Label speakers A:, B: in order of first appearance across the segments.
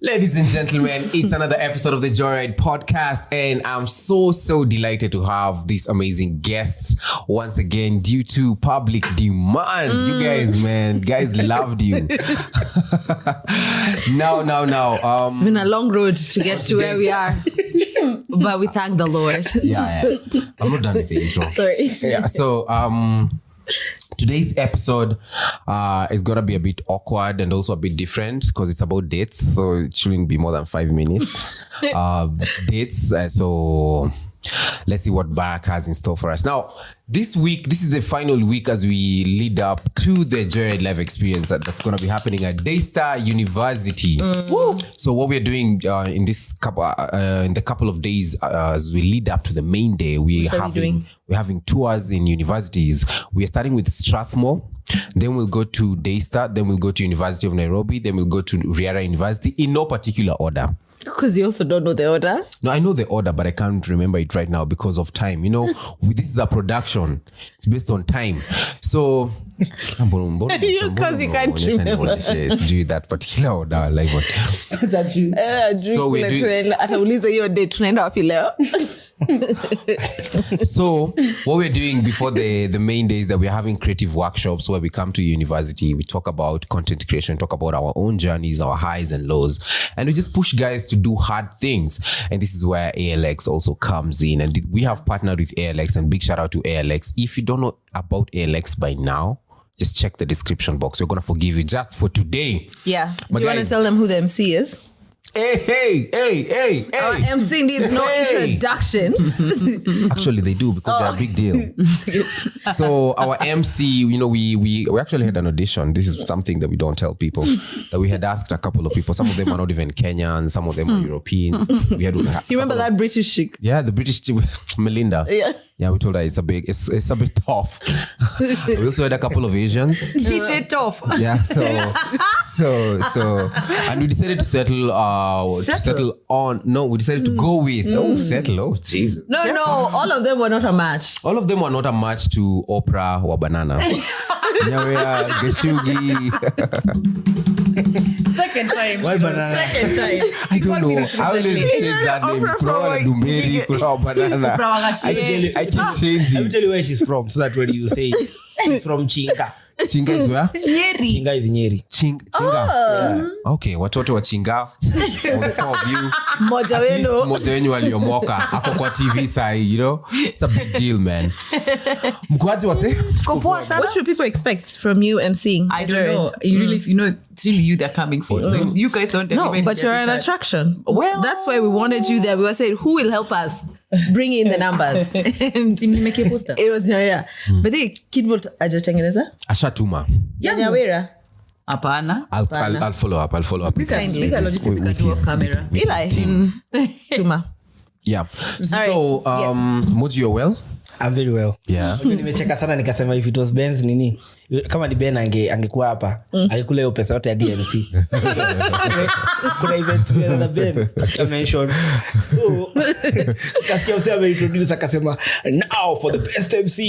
A: Ladies and gentlemen, it's another episode of the Joyride podcast, and I'm so delighted to have these amazing guests once again due to public demand. You guys loved you. Now.
B: It's been a long road to get to where we are, but we thank the Lord.
A: Yeah. I'm not done with the intro.
B: Sorry.
A: Yeah. So today's episode is gonna be a bit awkward and also a bit different because it's about dates, so it shouldn't be more than 5 minutes. Dates. So let's see what Barak has in store for us. Now, this week, this is the final week as we lead up to the Joyride Live experience that's going to be happening at Daystar University. So what we're doing in the couple of days as we lead up to the main day, we're having tours in universities. We are starting with Strathmore, then we'll go to Daystar, then we'll go to University of Nairobi, then we'll go to Nyawira University in no particular order.
B: Because you also don't know the order?
A: No, I know the order, but I can't remember it right now because of time. You know, this is a production. It's based on time. So,
B: because you can't remember.
A: Do that particular order. Like what? So we're doing... So what we're doing before the main day is that we're having creative workshops where we come to university, we talk about content creation, talk about our own journeys, our highs and lows, and we just push guys to do hard things. And this is where ALX also comes in, and we have partnered with ALX, and big shout out to ALX. If you don't know about ALX by now, just check the description box. We're gonna forgive you just for today.
B: Yeah. Do you want to tell them who the MC is?
A: Hey.
B: Our MC needs no introduction.
A: Actually, they do because they're a big deal. So our MC, you know, we actually had an audition. This is something that we don't tell people. That we had asked a couple of people. Some of them are not even Kenyans. Some of them are Europeans. We had.
B: You remember that British chick?
A: Yeah, the British chick, Melinda. Yeah, we told her it's a bit tough. We also had a couple of Asians.
B: She said tough.
A: Yeah, so, and we decided to settle on. No, we decided to go with settle. Oh, Jesus.
B: No, all of them were not a match.
A: All of them were not a match to Oprah or Banana. Nyawira, Gachugi.
B: Second time.
C: Why Banana?
B: Second time.
A: I don't know. I always change that name. Kura Dumberi, Kura Banana. I keep changing.
C: I will tell you where she's from, so that when you say she's from Chinga.
A: Chinga is where?
B: Nyeri.
C: Chinga is Nyeri.
A: Chinga. Yeah. Okay, watoto wa Chinga. All four of you.
B: Moja
A: wenu waliomoka. Ako kwa TV sai, you know? It's a big deal, man. Mkwaji wase?
B: What should people expect from you emceeing?
D: I don't know. You really, it's really you they're coming for. So if you guys don't.
B: No, but you're an attraction. Well, that's why we wanted you there. We were saying, who will help us bring in the numbers? It was Nyawira. But the kidboard ajatengeneza?
A: Ashatuma.
B: Yeah, Nyawira.
D: Apana.
A: I'll follow up.
B: This logistics can do off camera. Eli. Tuma.
A: Yeah. So, Moji, you're well?
C: I'm very well.
A: Yeah.
C: Nimecheka sana nikasema if it was Benz nini kama ni Ben angekuwa hapa angekula hiyo pesa yote ya DMC. Kuna event na Ben mention. So kasikia usema introduce akasema now for the best MC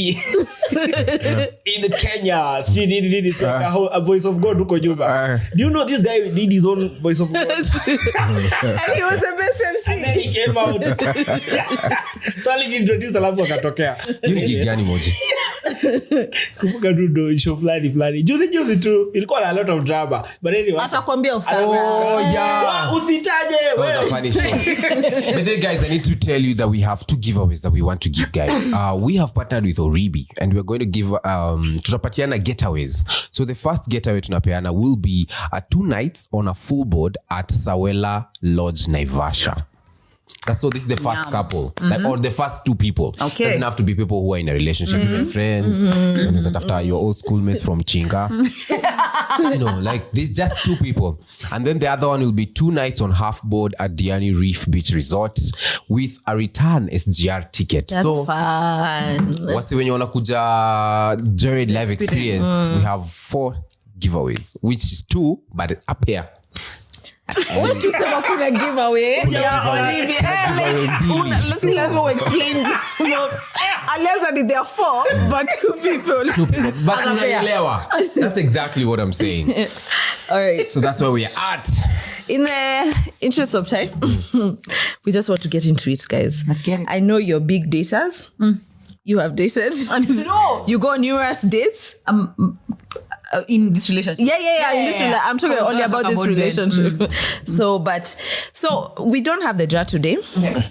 C: in the Kenya. She did it like a voice of God huko nyuma. Do you know this guy did his own voice of God?
B: And he was the best MC.
C: And then he came out. So he introduced alafu akatokea.
A: Yuni gani Moji?
C: Kufuka dudo show flani. Juzi tu ilikuwa na a lot of drama. But anyway.
B: Atakwambia off camera.
C: Oh yeah. Usitaje wewe.
A: Funny show. But then guys, I need to tell you that we have 2 giveaways that we want to give guys. We have partnered with Oribi and we're going to give tutapatiana getaways. So the first getaway tunapeana will be 2 nights on a full board at Sawela Lodge Naivasha. So this is the first couple, like, or the first 2 people.
B: Okay.
A: Doesn't have to be people who are in a relationship, even friends. After your old schoolmates from Chinga. You know, like this, just 2 people. And then the other one will be 2 nights on half board at Diani Reef Beach Resort with a return SGR ticket.
B: That's
A: so
B: fun.
A: What's when you wanna kuja Joyride Live experience? We have 4 giveaways, which is 2 but a pair.
B: What you say about kuna giveaway? Let's explain this. Unless there are 4, but 2 people.
A: But that's exactly what I'm saying.
B: All right.
A: So that's where we are at.
B: In the interest of time, we just want to get into it, guys.
D: Let's get it.
B: I know you're big daters. You have dated.
D: No.
B: You go on numerous dates.
D: In this relationship.
B: Yeah. In this I'm talking only about this relationship. So we don't have the jar today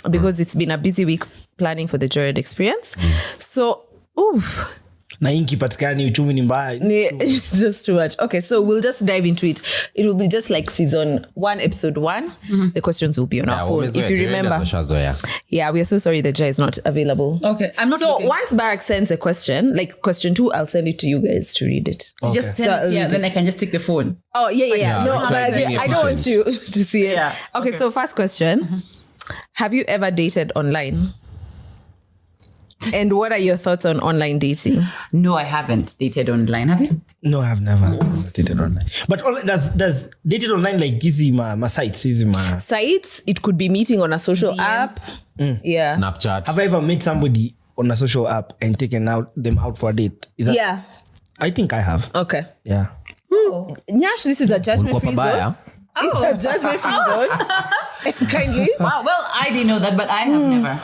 B: because it's been a busy week planning for the Joyride experience. So,
C: na inki patikani uchumi ni mbaya.
B: It's just too much. Okay, so we'll just dive into it. It will be just like season 1, episode 1. The questions will be on our phone. If you remember. Yeah, we are so sorry the jar is not available.
D: Okay, I'm not.
B: So once Barak sends a question, like question 2, I'll send it to you guys to read it.
D: So just send it here, then I can just take the phone.
B: Oh, yeah. No, I don't want you to see it.
D: Yeah.
B: Okay, so first question. Have you ever dated online? And what are your thoughts on online dating?
D: No, I haven't dated online. Have you?
C: No, I have never dated online. But does dated online like easy ma sites? Easy ma
B: sites? It could be meeting on a social app. Yeah.
A: Snapchat.
C: Have I ever met somebody on a social app and taken them out for a date? Is that?
B: Yeah.
C: I think I have.
B: Okay.
C: Yeah.
B: Nyash, this is a judgment-free zone. It's a judgment-free zone. Kindly.
D: Wow. Well, I didn't know that, but I have never.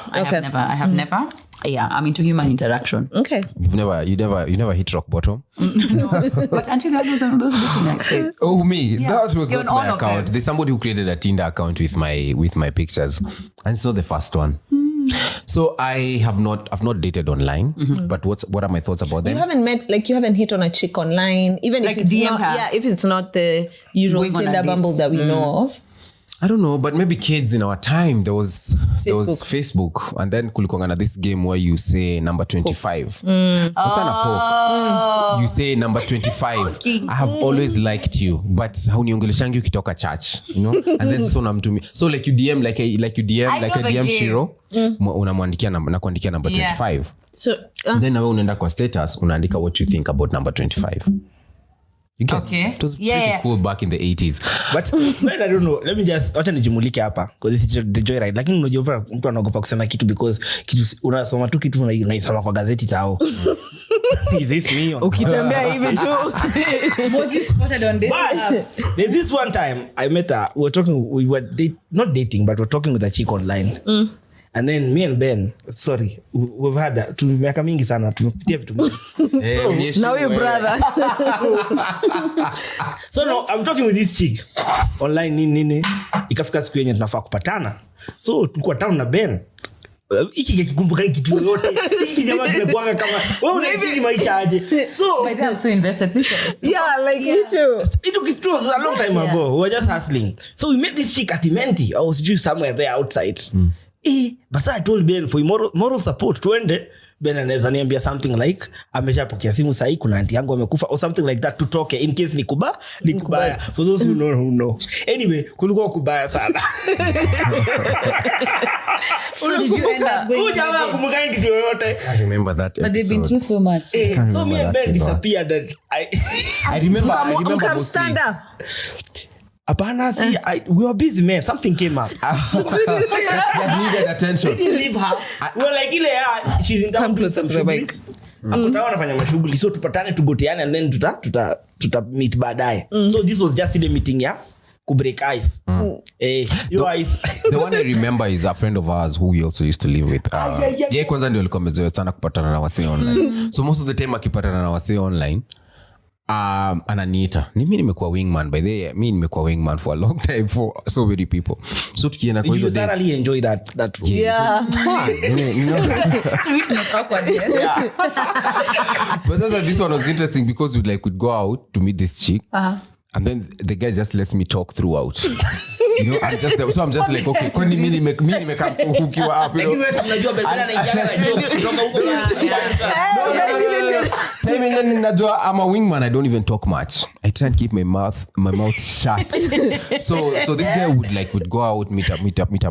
D: I have never. Yeah, I'm into human interaction.
B: Okay.
A: You never hit rock bottom.
D: No. But until that was those dating sites.
A: Oh, me. Yeah. That was
D: You're
A: not my account. There's somebody who created a Tinder account with my pictures. And it's not the first one. So I've not dated online, but what are my thoughts about them?
B: You haven't hit on a chick online, even
D: like
B: if it's
D: DM
B: not,
D: her.
B: if it's not the usual Tinder Bumble that we know of.
A: I don't know, but maybe kids in our time, there was Facebook, and then kulikuanga na this game where you say number 25. You say number 25. I have always liked you, but hauniongeleshangi ukitoka church, you know? And then so namtumi. So like you DM like a DM Shiro, unamwandikia nakuandikia number 25.
B: So
A: then nawe unaenda kwa status unaandika what you think about number 25.
D: Okay.
A: It was pretty cool back in the 80s.
C: But I don't know. Let me just wacha nijimulike hapa because it's the Joyride. Lakini unajua mtu anaogopa kusema kitu because kitu unasoma tu kitu unaisoma kwa gazeti tao. Is this me?
B: Ukitembea hivi tu.
D: Moji spotted on this apps.
C: There's this one time I met her. We were not dating, but we were talking with a chick online. And then me and Ben, we've had miaka mingi sana tumepitia vitu mingi.
B: Now your brother.
C: So no, I'm talking with this chick online nini. Ikafika siku yenye tunafaa kupatana. So tulikuwa town na Ben. Iki kikumbuka kitu yote. Iki jamaa kimekuanga kama wewe unaishi maisha aje. So
D: But I'm so invested.
B: Yeah, like me too.
C: It was a long time ago. We were just hustling. So we met this chick at Imenti. I was just somewhere there outside. But I told Ben for moral support tuende. Ben anaweza niambia something like ameshapokea simu sahi kuna auntie yangu amekufa or something like that, tutoke in case ni kubaya. For those who know. Anyway, kulikuwa kubaya sana.
D: So did you end up going
C: kumbuka kitu yoyote?
A: I remember that episode.
D: But they've been through so much.
C: So me and Ben disappeared and
A: I remember
B: Come stand up.
C: Apana, we were busy, man. Something came up.
A: That needed attention.
C: We didn't leave her. We were like, she's in town doing some shughuli. Akutaka wanafanya mashughuli. So tupatane tugoteane and then tuta meet baadaye. So this was just the meeting ku break ice. Your ice.
A: The one I remember is a friend of ours who we also used to live with. Yeah, kwanza ndio alikuwa amezoea sana kupatana na wasee online. So most of the time akipatana na wasee online, ananiita. Mimi nimekuwa wingman by the way. Mimi nimekuwa wingman for a long time for so many people. So tukienda kwa hizo
C: dates. You thoroughly enjoy that.
B: Yeah.
D: It's awkward. Yeah.
A: But this one was interesting because we'd go out to meet this chick. And then the guy just lets me talk throughout. You know, I'm just like, okay, kwani mimi nimeka ukiwa up, you know.
C: Unajua bebana anaingia jokes kutoka huko.
A: I'm a wingman. I don't even talk much. I try and keep my mouth shut. So this guy would go out, meet up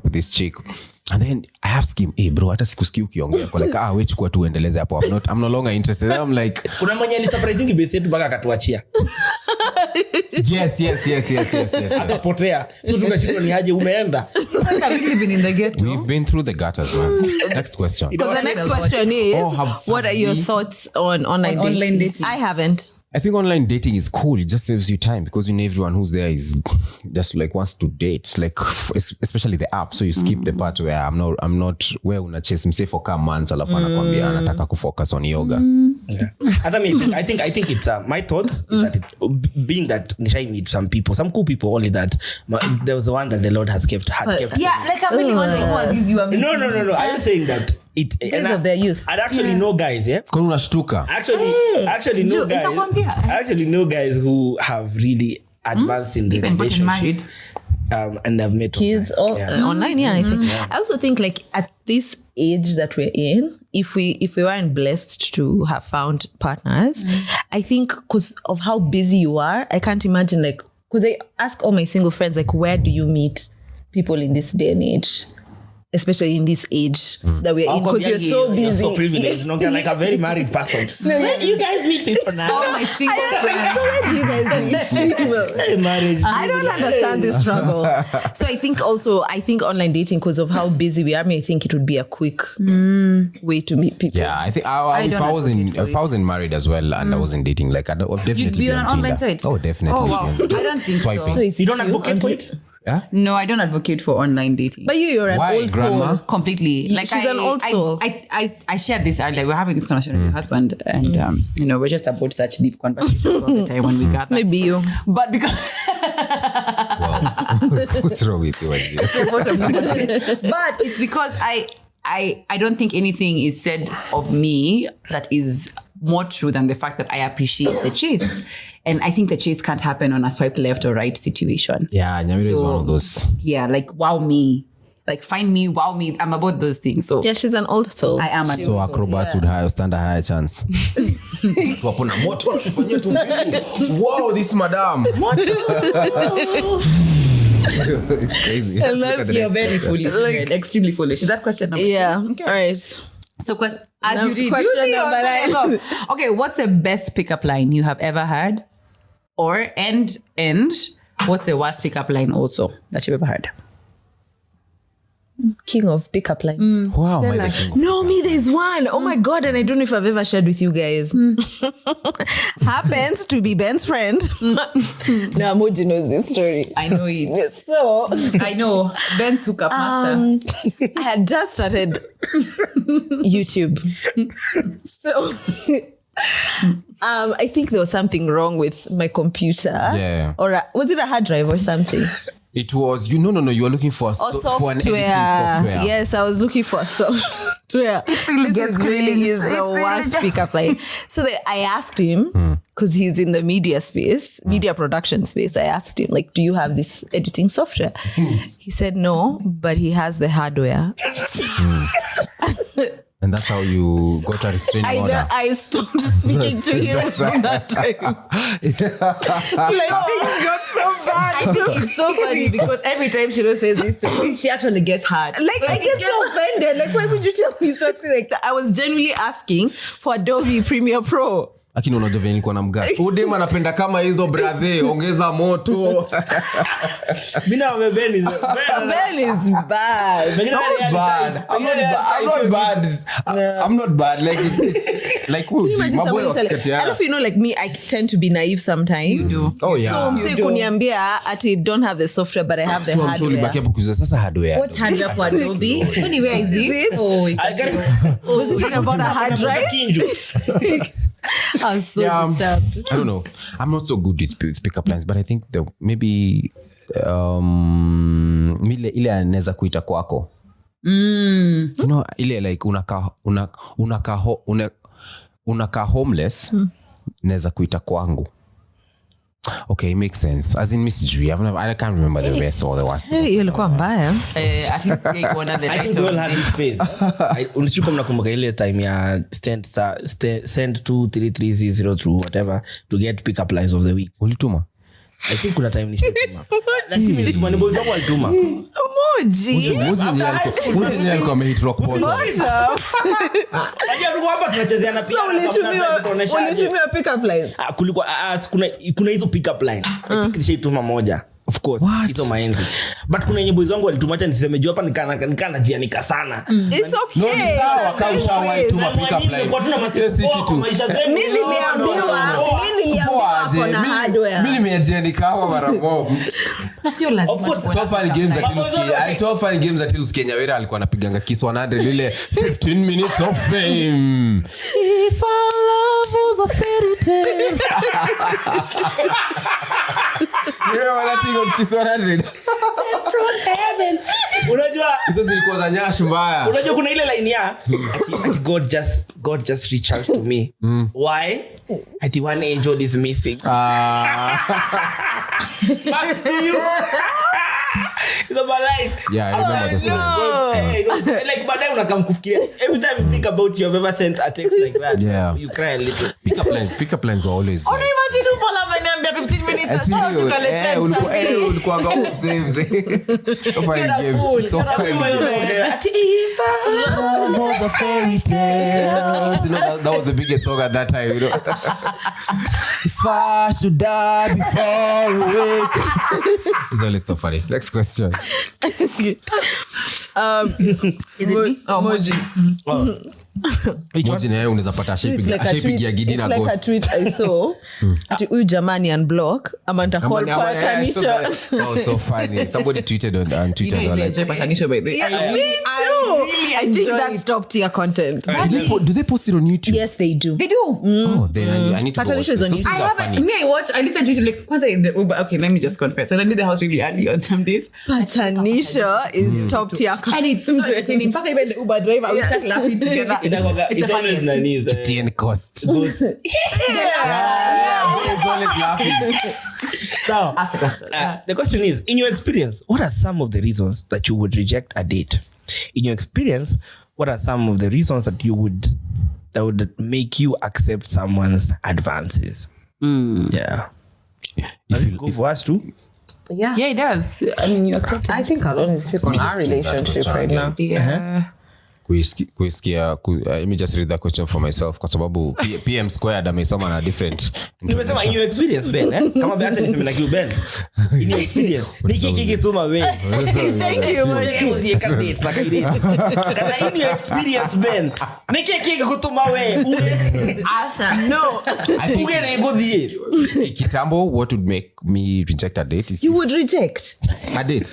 A: with this chick. And then I asked him, hey bro, hata sikusikii ukiongea. Kwa like, we chukua tu endeleze hapo. I'm no longer interested. I'm like,
C: kuna mwenye ali surprising base yetu mpaka akatuachia.
A: Yes.
C: Atapotea. So tunashindwa ni aje umeenda.
A: We've been through the gutters, man. Next question.
B: Because the next question is, what are your thoughts on online dating? I haven't.
A: I think online dating is cool. It just saves you time because everyone who's there is just like wants to date, like especially the app. So you skip the part where I'm not where una chase him say for a month alafu anakwambia anataka kufocus on yoga.
C: Yeah. I think it's my thoughts is that being that I meet some people, some cool people, only that there was the one that the Lord has kept.
D: Yeah, like I'm really wondering who are these you are meeting.
C: No. I'm saying that
B: because of their youth.
C: I actually know guys, yeah.
A: Kwa unashtuka.
C: Actually know guys. I actually know guys who have really advanced in the relationship. And have met
B: kids online. Yeah, I think. I also think like at this age that we're in, if we weren't blessed to have found partners, I think because of how busy you are, I can't imagine like, because I ask all my single friends like, where do you meet people in this day and age? Especially in this age that we're in, because you're so busy.
C: You're so privileged. Not like a very married person.
B: You guys meet people now.
D: All my single friends.
B: So where do you guys meet people?
C: Marriage.
B: I don't understand this struggle. So I think online dating, because of how busy we are, I think it would be a quick way to meet people.
A: Yeah, I think if I wasn't married as well and I wasn't dating, like I'd definitely
D: You'd be on an online site?
A: Oh, definitely.
D: Oh, wow. I don't think
A: swiping.
B: So
C: you don't advocate for it?
A: Yeah?
D: No, I don't advocate for online dating.
B: But you're an
A: Why,
B: old
A: grandma?
B: soul.
D: Completely. Like
B: she's an old soul.
D: I shared this earlier. We're having this conversation with my husband, and we're just about such deep conversations all the time when we gather.
B: Maybe you.
D: But because
A: What's wrong with you?
D: but it's because I don't think anything is said of me that is more true than the fact that I appreciate the chase. And I think the chase can't happen on a swipe left or right situation.
A: Yeah, Nyawira is one of those.
D: Yeah, like wow me. Like find me, wow me. I'm about those things. So
B: Yeah, she's an old soul.
D: I am
A: So acrobats would stand a higher chance. Wow, this madam. It's crazy.
D: you're very foolish. Extremely foolish. Is that question number 2?
B: Yeah.
D: Okay.
B: All right.
D: So as you read,
B: Question number 9.
D: Okay, what's the best pickup line you have ever heard? Or and what's the worst pickup line also that you've ever heard?
B: King of pickup lines.
A: Wow, my king.
B: No, me, there's one. Oh my God. And I don't know if I've ever shared with you guys. Happens to be Ben's friend. Now, Moji knows this story.
D: I know it.
B: So,
D: I know. Ben's hookup master.
B: I had just started YouTube. So, I think there was something wrong with my computer.
A: Yeah.
B: Or was it a hard drive or something?
A: It was you were looking for
B: software.
A: an editing software.
B: Yes, I was looking for software. This really is the worst pickup line. So I asked him, because he's in the media space, media production space. I asked him, like, do you have this editing software? He said no, but he has the hardware.
A: And that's how you got a restraining order.
B: I stopped speaking to him from that time. Like, things got so bad.
D: I think it's so funny because every time Shiro says this to me, she actually gets hurt.
B: Like, I get so offended. Like, why would you tell me something like that? I was genuinely asking for Adobe Premiere Pro.
A: Lakini unajua vile nilikuwa namgasi. Udema anapenda kama hizo brother, ongeza moto.
C: Mina Ben is
B: bad.
A: I'm not bad. Like like
B: I don't know, like me, I tend to be naive sometimes. You
D: do.
A: Oh yeah.
B: So mse kuniambia ati don't have the software but I have the hardware.
A: Baki hapo kuuza sasa hardware.
D: What hardware for Adobe? Anyway, is it?
B: Was it talking about a hard drive? I was so disturbed.
A: I don't know. I'm not so good with pickup lines, but I think maybe ile anaweza kuita kwako. You know, ile like unaka homeless, naweza kuita kwangu. Okay, it makes sense. As in Miss G, I can't remember the best or the worst.
B: Hiyo ilikuwa mbaya.
D: I think
C: we all had this phase. Unachukua mnakumbuka ile time ya send 23300 through whatever to get pickup lines of the week.
A: Ulituma?
C: I think kuna time nishaituma. Lakini nilituma ni boys wangu walituma.
B: Moji
A: Moji alikuwa amehit rock bottom.
C: Unajua tuko hapa tunachezea na pia.
B: ulitumia pick up lines.
C: Kulikuwa kuna hizo pick up line. I think nishaituma moja. Of course, hizo maenzi. But kuna yenye boys wangu walituma, acha niseme juu hapa nikana jianika sana.
B: It's okay.
A: No, ni sawa kausha waituma pick up line.
C: Kwa tuna masisi kitu.
B: Mimi niliambiwa kuna hardware.
A: Mimi nimejianika hapo mara moja.
D: Na sio lazima.
C: Of course,
A: top five games at Illuski Nyawira alikuwa anapiganga kiss 100 ile 15 minutes of fame. If our love was a fairy tale. You know that thing on kiss 100?
C: From heaven. Unajua
A: Hizo zilikuwa za nyash mbaya.
C: Unajua kuna ile line ya ati God just reached out to me. Why? Ati one angel is missing. Back to you. It's a line.
A: Yeah, I remember that song.
C: Like baadaye unakam kufikiria. Every time you think about you have ever sent a text like that,
A: Yeah.
C: you cry a little.
A: Pick up lines were always.
D: Una imagine tu pala ameniambia 15 minutes
A: ulikuwa ngao mzee. So fine games. So fine games.
C: Ati if
A: Love was a fairy tale. You know, that was the biggest song at that time, you know. If I should die before we wake. It's always so funny. Next question.
D: Is it me? Oh, Moji.
A: Moji naye unaweza pata ashipigia Gidina
B: It's like a
A: ghost.
B: tweet I saw. Ati huyu jamani unblock ama nitacall patanisha.
A: Oh, so funny. Somebody tweeted on Twitter. They were like,
D: Patanisho by the way.
B: I think that's top tier content.
A: do they post it on YouTube?
B: Yes, they do.
D: They do.
A: Oh, then I need to go watch
B: Patanisha is
A: this.
B: on
A: Those
B: YouTube.
A: things
D: I
A: are
D: haven't.
A: funny.
D: Me, I listened to it like once in the Uber. Okay, let me just confess. And I leave the house really early on some days.
B: Patanisha is top tier
D: And
B: content.
D: it's so entertaining. Back even the Uber driver, we start laughing together. It's the funniest.
A: TN cost. It's always laughing.
C: So,
D: Ask the question.
C: the question is, in your experience, what are some of the reasons that you would reject a date? In your experience, what are some of the reasons that would make you accept someone's advances? Yeah. If you go for us too.
B: Yeah.
D: Yeah, it does. I mean, you accept it.
B: I think I'll only speak on our relationship right now.
D: Yeah.
A: Let me just read that question for myself kwa sababu PM squared amesoma na different.
C: Nimesema in your experience Ben, kama hata niseme na kiu Ben. In your experience. Niki tuma wewe.
B: Thank you, Moji.
C: Kana in your experience Ben. Niki kutuma wewe.
D: Asha, no.
C: Uge na ngothie.
A: Kitambo, what would make me reject a date is
B: You would reject.
A: a date.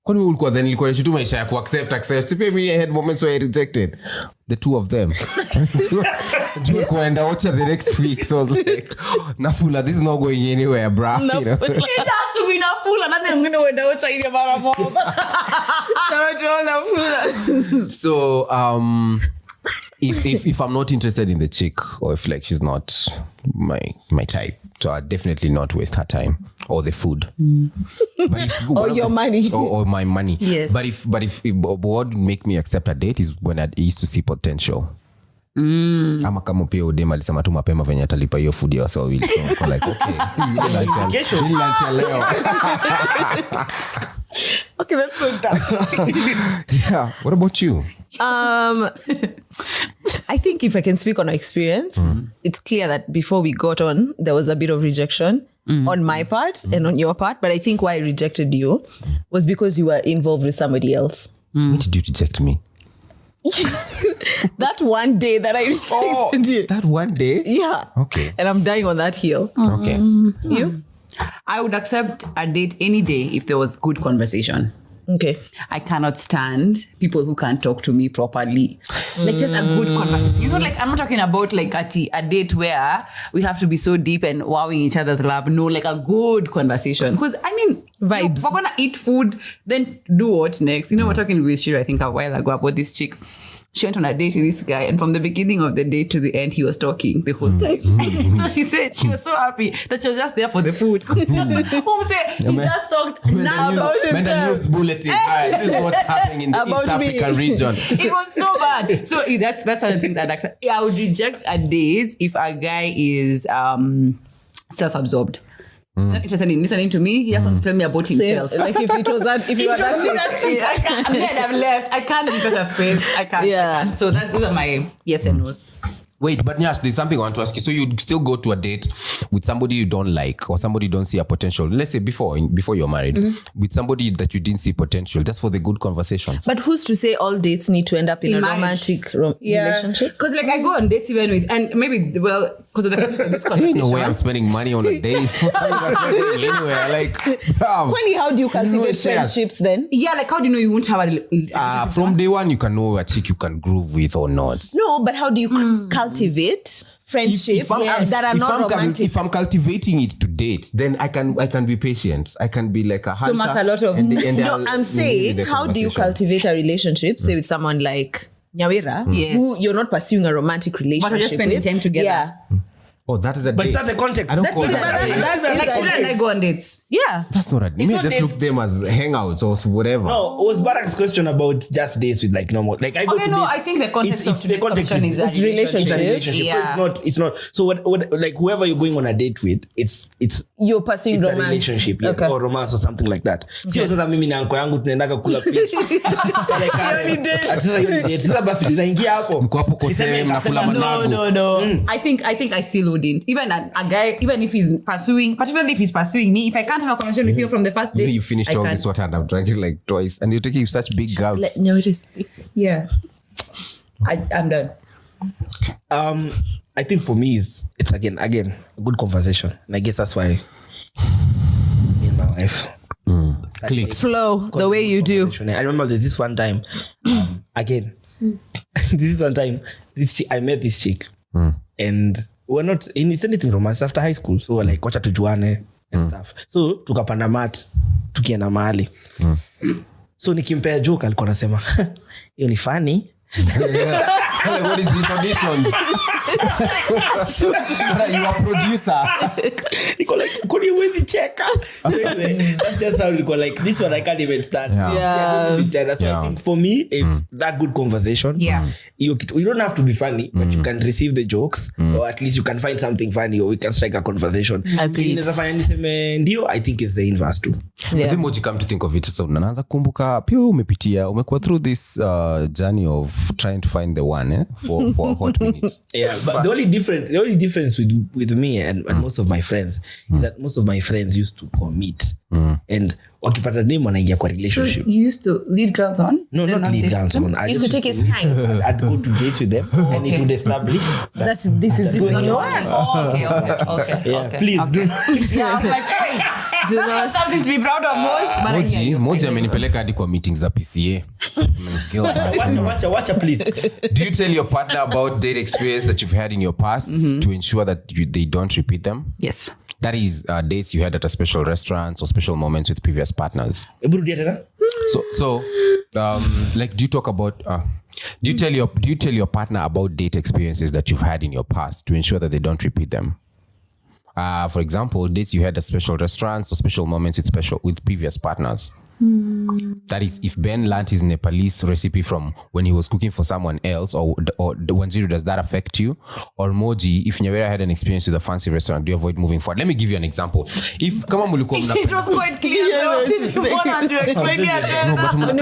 A: Kwani ulikuwa then ilikuwa tu maisha ya accept. Pia me I had moments where I rejected the two of them. Kuenda watch the next week. So I was like, Nafula, this is not going anywhere, bro. You know?
D: It has to be Nafula. Then I'm going to wenda ocha ile mara moja. Shout out to all Nafula.
A: So if I'm not interested in the chick, or if like she's not my type, so I definitely not waste her time or the food. But if,
B: Or your money.
A: or my money.
B: Yes.
A: But if what would make me accept a date is when I used to see potential. Ama kama pia udema alisema tu mapema venye atalipa hiyo food ya wasa wawili. So I'm like, okay. Hii lunch ya leo.
B: Okay, that's so dumb.
A: Yeah. What about you?
B: I think if I can speak on our experience, it's clear that before we got on, there was a bit of rejection on my part and on your part. But I think why I rejected you was because you were involved with somebody else.
A: When did you reject me?
B: That one day that I rejected you.
A: That one day?
B: Yeah.
A: Okay.
B: And I'm dying on that hill.
A: Okay.
B: You?
D: I would accept a date any day if there was good conversation.
B: Okay.
D: I cannot stand people who can't talk to me properly. Like just a good conversation. You know, like I'm not talking about like a date where we have to be so deep and wowing each other's love. No, like a good conversation. Because I mean,
B: Vibes.
D: We're gonna eat food, then do what next? You know, we're talking with Shira, I think a while ago about this chick. She went on a date with this guy, and from the beginning of the date to the end, he was talking the whole time. So she said she was so happy that she was just there for the food. Mom said he just talked now about himself.
A: News bulletin. This is what's happening in the
B: About
A: East
B: me.
A: African region.
D: It was so bad. So that's one of the things I'd accept. I would reject a date if a guy is self-absorbed. not interested in listening to me. He just wants to tell me about himself.
B: Like if it was that, if you were that chick.
D: I can't. I've left. I can't give a space. I can't.
B: Yeah.
D: So these are my yes and no's.
A: Wait, but Nyash, there's something I want to ask you. So you'd still go to a date with somebody you don't like or somebody you don't see a potential. Let's say before you're married, with somebody that you didn't see potential, just for the good conversations.
B: But who's to say all dates need to end up in a
D: marriage.
B: romantic relationship?
D: Because like I go on dates even with, and maybe because of the context of this
A: Ain't
D: conversation.
A: no way I'm spending money on a date. Anywhere, like,
B: Kwani, how do you cultivate
A: share.
B: friendships then?
D: Yeah, like how do you know you won't have a
A: from day one, you can know a chick you can groove with or not.
B: No, but how do you cultivate friendships that are not romantic?
A: If I'm cultivating it to date, then I can be patient. I can be like a hunter.
D: Stomach a lot of-
B: No, I'm saying, how do you cultivate a relationship, say with someone like Nyawira,
D: Yes.
B: who you're not pursuing a romantic relationship
D: But you're just spending
B: with?
D: time together.
B: Yeah.
A: Oh, that is a
C: But
A: date.
C: is that the context?
A: I don't
B: That's
A: call
B: what
A: that a date.
C: That's the
D: Like Shira and I go on dates.
B: Yeah.
A: That's not a date. Maybe I
C: not
A: just
C: dates.
A: look them as hangouts or whatever.
C: No, was Barak's question about just dates with like normal? Like I go
D: Okay,
C: to
D: no,
C: dates-
D: I think the context of
C: the
D: today's
C: context
D: conversation
C: is
D: is a
B: it's relationship.
C: it's a relationship.
D: Yeah.
C: So it's not. So what like whoever you're going on a date with, it's
B: You're pursuing
C: it's a
B: romance.
C: relationship, yes,
B: Okay.
C: or romance or something like that. Sio sasa mimi na anko yangu tunaendaga kula fish. Sasa hiyo ni date. Sasa basi tunaingia hapo.
A: Mko hapo kwa
C: Niseme
A: same, mnakula
C: nikasema,
A: managu.
D: No. I think I still wouldn't. Even a guy, even if he's pursuing, particularly if he's pursuing me, if I can't have a conversation with you from the first
A: You
D: date,
A: know, you finished
D: I
A: all
D: can't.
A: this water and I've drank it like twice, and you're taking such big gulps.
B: Let Nyawira speak.
D: Yeah. I'm done.
C: I think for me it's again a good conversation, and I guess that's why me and my wife
A: Click.
B: Flow the way you do.
C: I remember there's this one time again I met this chick and we're not in it's anything romance after high school, so we're like wacha tujuane and stuff, so tukapanda mat tukienda mahali so nikimpea joke alikuwa anasema hiyo ni funny.
A: Like, what is the auditions? You are producer.
C: Niko like could you wezi cheka? Anyway, that's just how niko like this one I can't even start. So
A: Yeah.
C: I think for me it's that good conversation.
D: Yeah.
C: You don't have to be funny, but you can receive the jokes, or at least you can find something funny, or we can strike a conversation.
B: Agreed.
C: Inaweza fanya niseme ndio, I think it's the inverse too.
A: But then Moji, come to think of it, so unaanza kumbuka pia umekuwa through this journey of trying to find the one for a hot minute.
C: Yeah, but the only difference with me and most of my friends is that most of my friends used to commit, and wakipata name wanaingia kwa
D: So
C: relationship.
D: you used to lead girls on?
C: No,
D: Then
C: not lead
D: this-
C: down someone. I
B: Used
C: just
B: to take his time.
C: I'd go to date with them, and it would establish that.
B: This is
C: going
B: not
C: on.
D: Oh, okay.
C: Yeah, please do.
D: Yeah, I'm like, hey,
B: Do not.
D: something to be proud of, Moji. But I hear you.
A: Moji amenipeleka hadi kwa meetings za PCA.
C: Watcha, please.
A: Do you tell your partner about date experience that you've had in your past to ensure that they don't repeat them?
D: Yes.
A: That is dates you had at a special restaurant or special moments with previous partners.
C: Hebu rudia tena.
A: So, like, do you tell your partner about date experiences that you've had in your past to ensure that they don't repeat them? For example, dates you had at special restaurants or special moments with previous partners. That is, if Ben learned his Nepalese recipe from when he was cooking for someone else, or the Wanjiru, does that affect you? Or Moji, if Nyawira had an experience with a fancy restaurant, do you avoid moving forward? Let me give you an example. If kama mulikuwa
D: It was quite clear.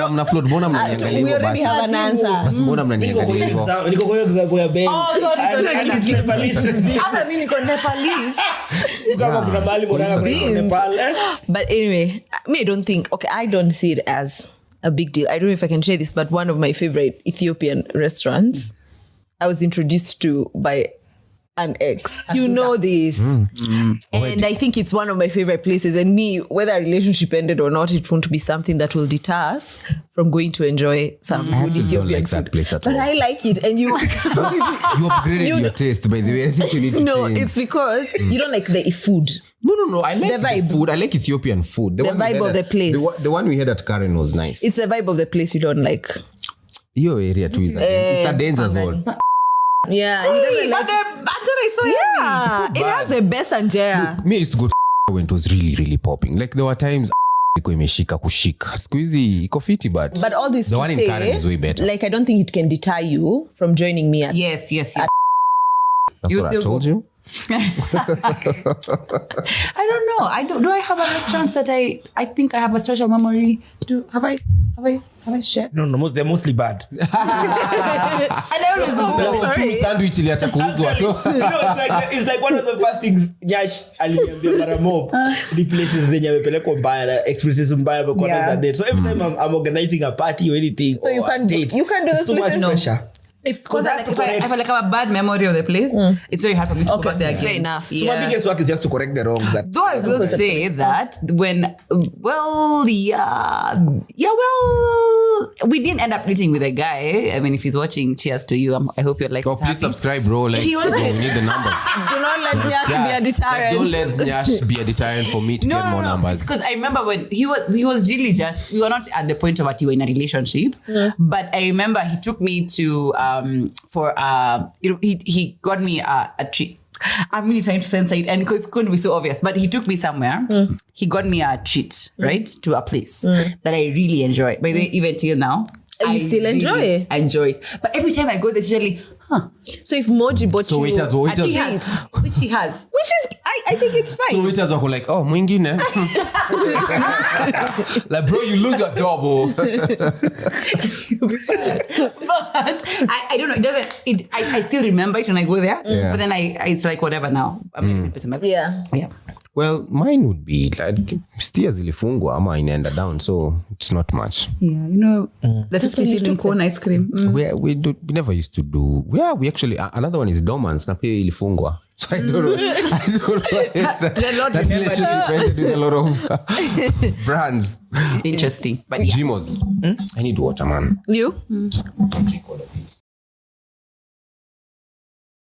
A: mna float, mbona mnaniangalia
B: We
A: hivyo
B: already
A: basi?
B: have an answer.
A: Basi mbona mnaniangalia hivyo?
C: Niko kwa hiyo example ya Ben.
D: Oh, sorry.
C: At least Nepalese.
D: After me, niko Nepalese.
C: Kama kuna mahali mnaenda kwa Nepal.
B: But anyway, me, I don't think, I don't see it as a big deal. I don't know if I can share this, but one of my favorite Ethiopian restaurants I was introduced to by an ex. You know this. And I think it's one of my favorite places. And me, whether a relationship ended or not, it won't be something that will deter us from going to enjoy some good
A: don't
B: Ethiopian
A: like that
B: food.
A: place at
B: But
A: all.
B: I like it. And you...
A: You upgraded your taste, by the way. I think you need to
B: No,
A: change.
B: it's because you don't like the food.
A: No. I like
B: The vibe.
A: food. I like Ethiopian food.
B: The
A: one we
B: vibe
A: had
B: of
A: at-
B: the place.
A: The one we had at Karen was nice.
B: It's the vibe of the place you don't like.
A: Your area too is it's a danger zone.
B: Yeah, he doesn't like
D: But the batter is so
B: Yeah, it has the best Anjera.
A: Me, I used to go to when it was really, really popping. Like there were times iko imeshika kushika. Siku hizi iko fiti, but
B: But all this
A: the
B: to
A: one in
B: say,
A: Karen is way better.
B: like I don't think it can deter you from joining me at
D: Yes.
A: That's
D: you
A: what I
D: still
A: told
D: go.
A: you.
D: I don't know. Do I have a restaurant that I think I have a special memory? Have I shared?
C: No, they're mostly bad.
D: I never
A: Chumi sandwich iliacha kuuzwa. So
C: It's like one of the first things Nyash aliniambia mara mob. The places zenye amepelekwa mbaya, experiences mbaya because of that. So every time I'm organizing a party or anything,
B: So you can't do this
C: too much pressure.
D: Because if I have like a bad memory of the place, it's very hard for me to go back there again.
B: Fair enough.
C: So my biggest work is just to correct the wrongs.
D: Though I will say that when, we didn't end up meeting with a guy. I mean, if he's watching, cheers to you. I hope you're like,
A: please subscribe, bro. Like,
B: He was
A: we need the numbers.
B: Do not let Nyash be a deterrent.
A: Don't let Nyash be a deterrent for me to get more numbers.
D: Because I remember when he was really just, we were not at the point of that we were in a relationship, but I remember he took me to, he got me a treat. I'm really trying to censor it and because it couldn't be so obvious, but he took me somewhere. He got me a treat, right? To a place that I really enjoy. By the way, even till now,
B: You still enjoy it?
D: I enjoy it. But every time I go, there's usually,
B: So if Moji bought you
A: waiters.
D: which he has.
B: which is I think it's fine.
A: So waiters are like, oh, mwingine. Like, bro, you lose your job, oh.
D: But I don't know. It doesn't. I still remember it when I go there.
A: Yeah.
D: But then it's like whatever now. I'm
B: Yeah.
A: Well, mine would be like stia zilifungwa ama inaenda down, so it's not much.
D: Yeah, the 50 shilling cone ice cream.
A: We never used to do. Yeah, we actually another one is Dormans na pia ilifungwa. So I don't know. That relationship ended with a lot of brands.
D: Interesting, but yeah.
A: Jimos. I need water, man.
B: You?
A: Don't drink all of it.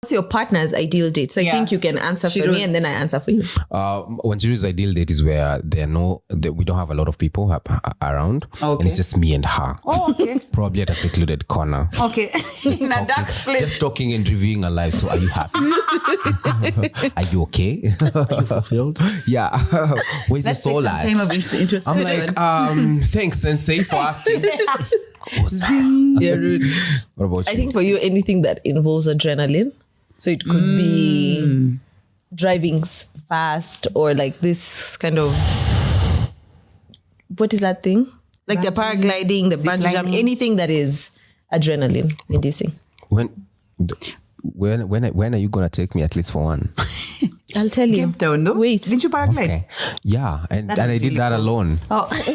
B: What's your partner's ideal date? So I think you can answer for me and then I answer for you.
A: When Chiru's ideal date is where we don't have a lot of people around.
D: Okay.
A: And it's just me and her.
D: Oh, okay.
A: Probably at a secluded corner.
D: Okay. In a dark place.
A: Just talking and reviewing our lives. So are you happy? Are you okay?
C: Are you fulfilled?
A: Yeah. Where's
D: Let's
A: your soul
D: take some
A: at?
D: time of interest.
A: I'm like, thanks, Sensei, for asking.
B: You're rude.
A: What about you?
B: I think for you, anything that involves adrenaline. So it could be driving fast or like this kind of, what is that thing? Like the paragliding, the bungee jump, anything that is adrenaline inducing.
A: When are you gonna take me at least for one?
B: I'll tell you.
D: Cape Town, though.
B: Wait.
D: Didn't you paraglide?
A: Okay. Yeah, and I did
D: really
A: that
D: cool.
A: alone.
D: Oh.
B: Then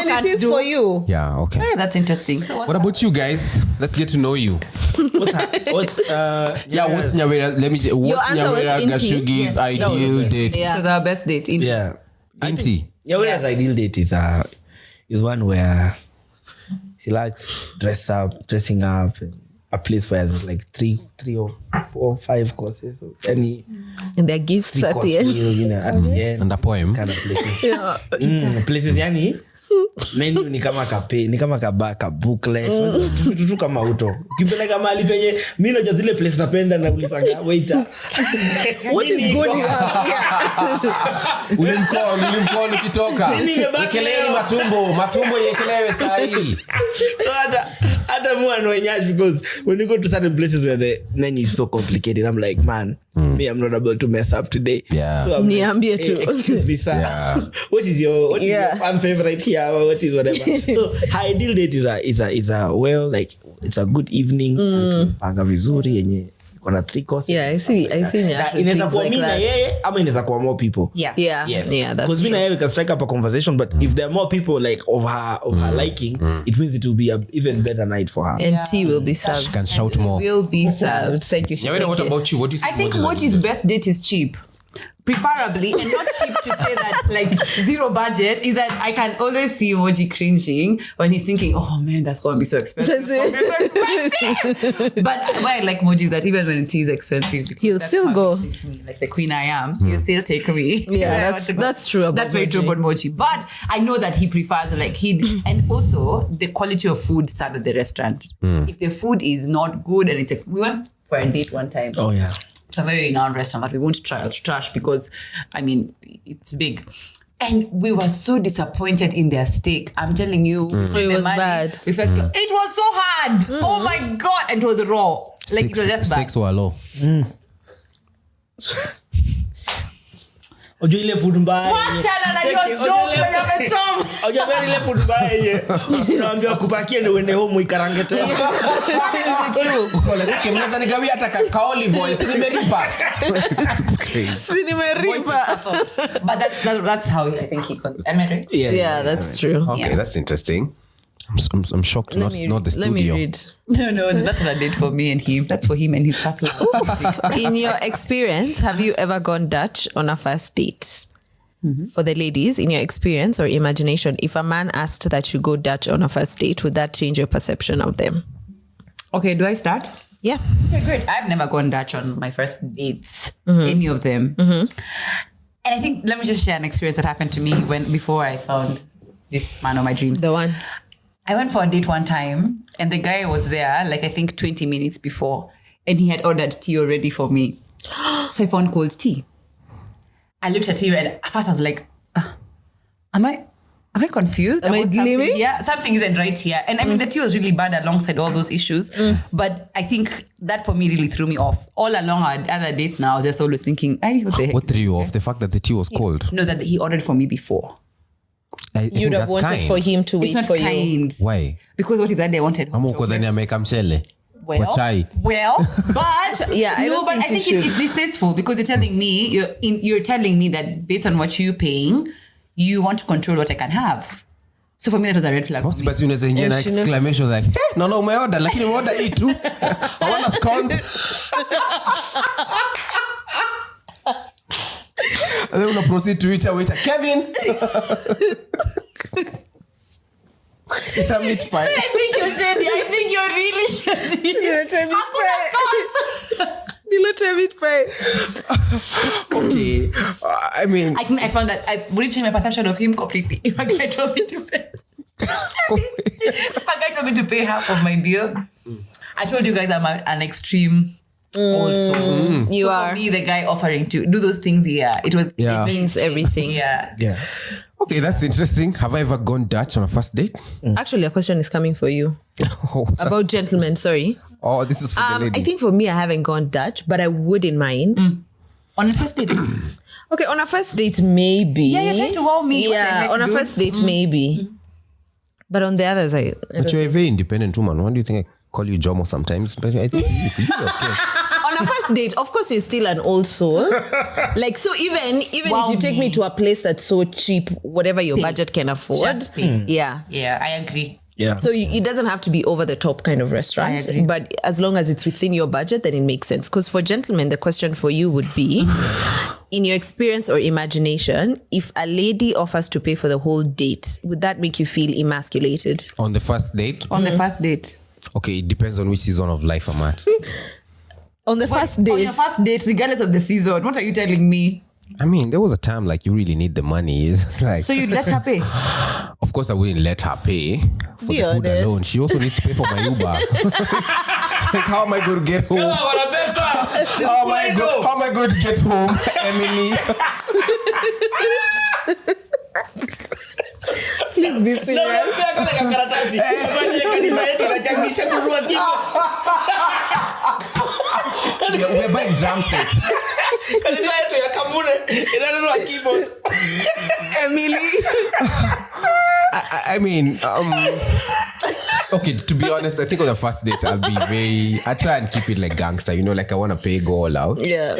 B: it is for you.
A: Yeah, okay.
D: Yeah, that's interesting. So
A: What about you guys? Let's get to know you.
C: What's
A: What's Nyawira? Let me. What's
B: answer was
A: Nyawira
B: Inti.
A: Gachugi's ideal date?
D: It was our best date.
C: Yeah.
A: Inti.
C: Nyawira's ideal date is one where she likes dressing up, and a place where there's like three or 4 or 5 courses, or any
B: And their gifts at
C: 3-course
B: the end.
C: meal, at the end.
A: And a poem.
C: Kind of places. Places yani menu ni kama ka booklet, vitu tu kama uto. Ukipeleka mahali penye mimi najua zile place napenda na ulisanga waiter.
B: What is going on?
A: Ulimkoa ukitoka. Ekeleeni matumbo yekelewe sahi.
C: So hata more annoying because when you go to certain places where the menu is so complicated, I'm like, man, me, I'm not able to mess up today.
A: Yeah.
C: So I'm
B: Niambie tu.
C: excuse me, sir.
A: Yeah.
C: What is your fan favorite here? Or what is whatever? So her ideal date is a well, like it's a good evening. Panga vizuri yenye kuna 3 courses.
B: Yeah, I see Nyash with
C: Inaweza
B: things
C: kuwa
B: like
C: mimi na
B: that.
C: yeye ama inaweza kuwa more people.
D: Yeah.
C: Yes.
B: Yeah, that's
C: because
B: true.
C: we can strike up a conversation, but if there are more people like of her liking, it means it will be an even better night for her.
B: And tea will be served.
A: Can shout more.
D: Will be served. Thank you.
A: Nyawira, what about you? What do you think?
D: I think Moji's best date is cheap. Preferably, and not cheap to say that like zero budget, is that I can always see Moji cringing when he's thinking, oh man, that's going to be so expensive. But why I like Moji is that even when it is expensive,
B: He'll
D: that's
B: still
D: how
B: go.
D: he treats me, like the queen I am, he'll still take me.
B: Yeah,
D: I want to go.
B: that's true about
D: That's very true
B: Moji.
D: about Moji. But I know that he prefers and also the quality of food started at the restaurant. If the food is not good and it's we went for a date one time.
C: Oh yeah.
D: To a very renowned restaurant that we won't trash because, I mean, it's big. And we were so disappointed in their steak. I'm telling you.
B: It was bad.
D: We first go, it was so hard. Oh my God. And it was raw. Like it was just bad.
A: Steaks were low.
C: Ojo ile food mbaya.
D: Wachana na hiyo joke kwenye amechoma.
C: Ojo ile food mbaya yenye. Unaambia kupakia ndio uende home uikarange tena.
A: Kole ukimnaweza nigawia hata kaoli boy. Si nimeripa.
D: But that's how I think he am I right?
B: Yeah, that's true.
A: Okay, that's interesting. I'm shocked. Not the studio.
B: Let me read.
D: No, that's what I did for me and him. That's for him and his first one.
B: In your experience, have you ever gone Dutch on a first date? For the ladies, in your experience or imagination, if a man asked that you go Dutch on a first date, would that change your perception of them?
D: Okay, do I start?
B: Yeah.
D: Okay, great. I've never gone Dutch on my first dates, any of them. And I think, let me just share an experience that happened to me before I found this man of my dreams.
B: The one.
D: I went for a date one time and the guy was there, like I think 20 minutes before, and he had ordered tea already for me. So I found cold tea. I looked at him and at first I was like, am I confused?
B: Am I
D: about something?
B: dreaming?
D: Yeah, something isn't right here. And I mean, the tea was really bad alongside all those issues. But I think that for me really threw me off. All along our other dates now, I was just always thinking, what the heck?
A: What threw you off? The fact that the tea was cold.
D: No, that he ordered for me before.
A: I think
B: You'd have
A: that's
B: wanted
A: kind.
B: for him to
D: It's
B: wait
D: not
B: for you.
D: kind.
A: Why?
D: Because what if that day I wanted
A: Ama uko ndani ameweka mchele. Kwa chai.
D: But
B: Yeah, I don't think
D: I think
B: you
D: it's distasteful because you're telling me you're telling me that based on what you're paying, you want to control what I can have. So for me that was a red flag.
A: Bosi basi unaweza ingia na exclamation like, no umeorder lakini umeorder hii tu. I want scones. And then una proceed to waiter Kevin. Meat pie.
D: I think you're shady. I think you're really shady.
A: Okay. I mean,
D: I think I found that I really changed my perception of him completely. If a guy told me to pay, half of my bill, I told you guys I'm an extreme. Also,
B: You are.
D: For me, the guy offering to do those things here, it
B: Means everything.
D: Yeah.
A: okay, that's interesting. Have I ever gone Dutch on a first date?
B: Actually, a question is coming for you. About gentlemen, sorry.
A: Oh, this is for the ladies.
B: I think for me, I haven't gone Dutch, but I wouldn't mind.
D: On the first date.
B: Okay, on a first date, maybe.
D: Yeah, you're trying to wow me. What the
B: Yeah,
D: heck,
B: on a
D: dude?
B: first date, maybe. But on the others, I
A: But you're a very independent woman. Why do you think I call you Jomo sometimes? But I think you're okay.
B: on a first date, of course, you're still an old soul. Like, so even
D: Wow
B: if you take me to a place that's so cheap, whatever your budget can afford.
D: Just pay.
B: Yeah.
D: Yeah, I agree.
C: Yeah.
B: So it doesn't have to be over the top kind of restaurant.
D: I agree.
B: But as long as it's within your budget, then it makes sense. Because for gentlemen, the question for you would be, in your experience or imagination, if a lady offers to pay for the whole date, would that make you feel emasculated?
A: On the first date?
D: On the first date.
A: Okay, it depends on which season of life I'm at.
B: On the first
D: On
B: date.
D: your first date, regardless of the season, what are you telling me?
A: I mean, there was a time like you really need the money. It's like,
D: So you'd let her pay?
A: of course, I wouldn't let her pay for
B: Be
A: the food
B: honest.
A: alone. She also needs to pay for my Uber. Like, how am I going to get home? How am I going to get home, Emily?
B: Please be serious.
A: We're buying drum sets.
B: Emily.
A: I mean, okay, to be honest, I think on the first date, I try and keep it like gangster, like I want to pay, go all out.
B: Yeah.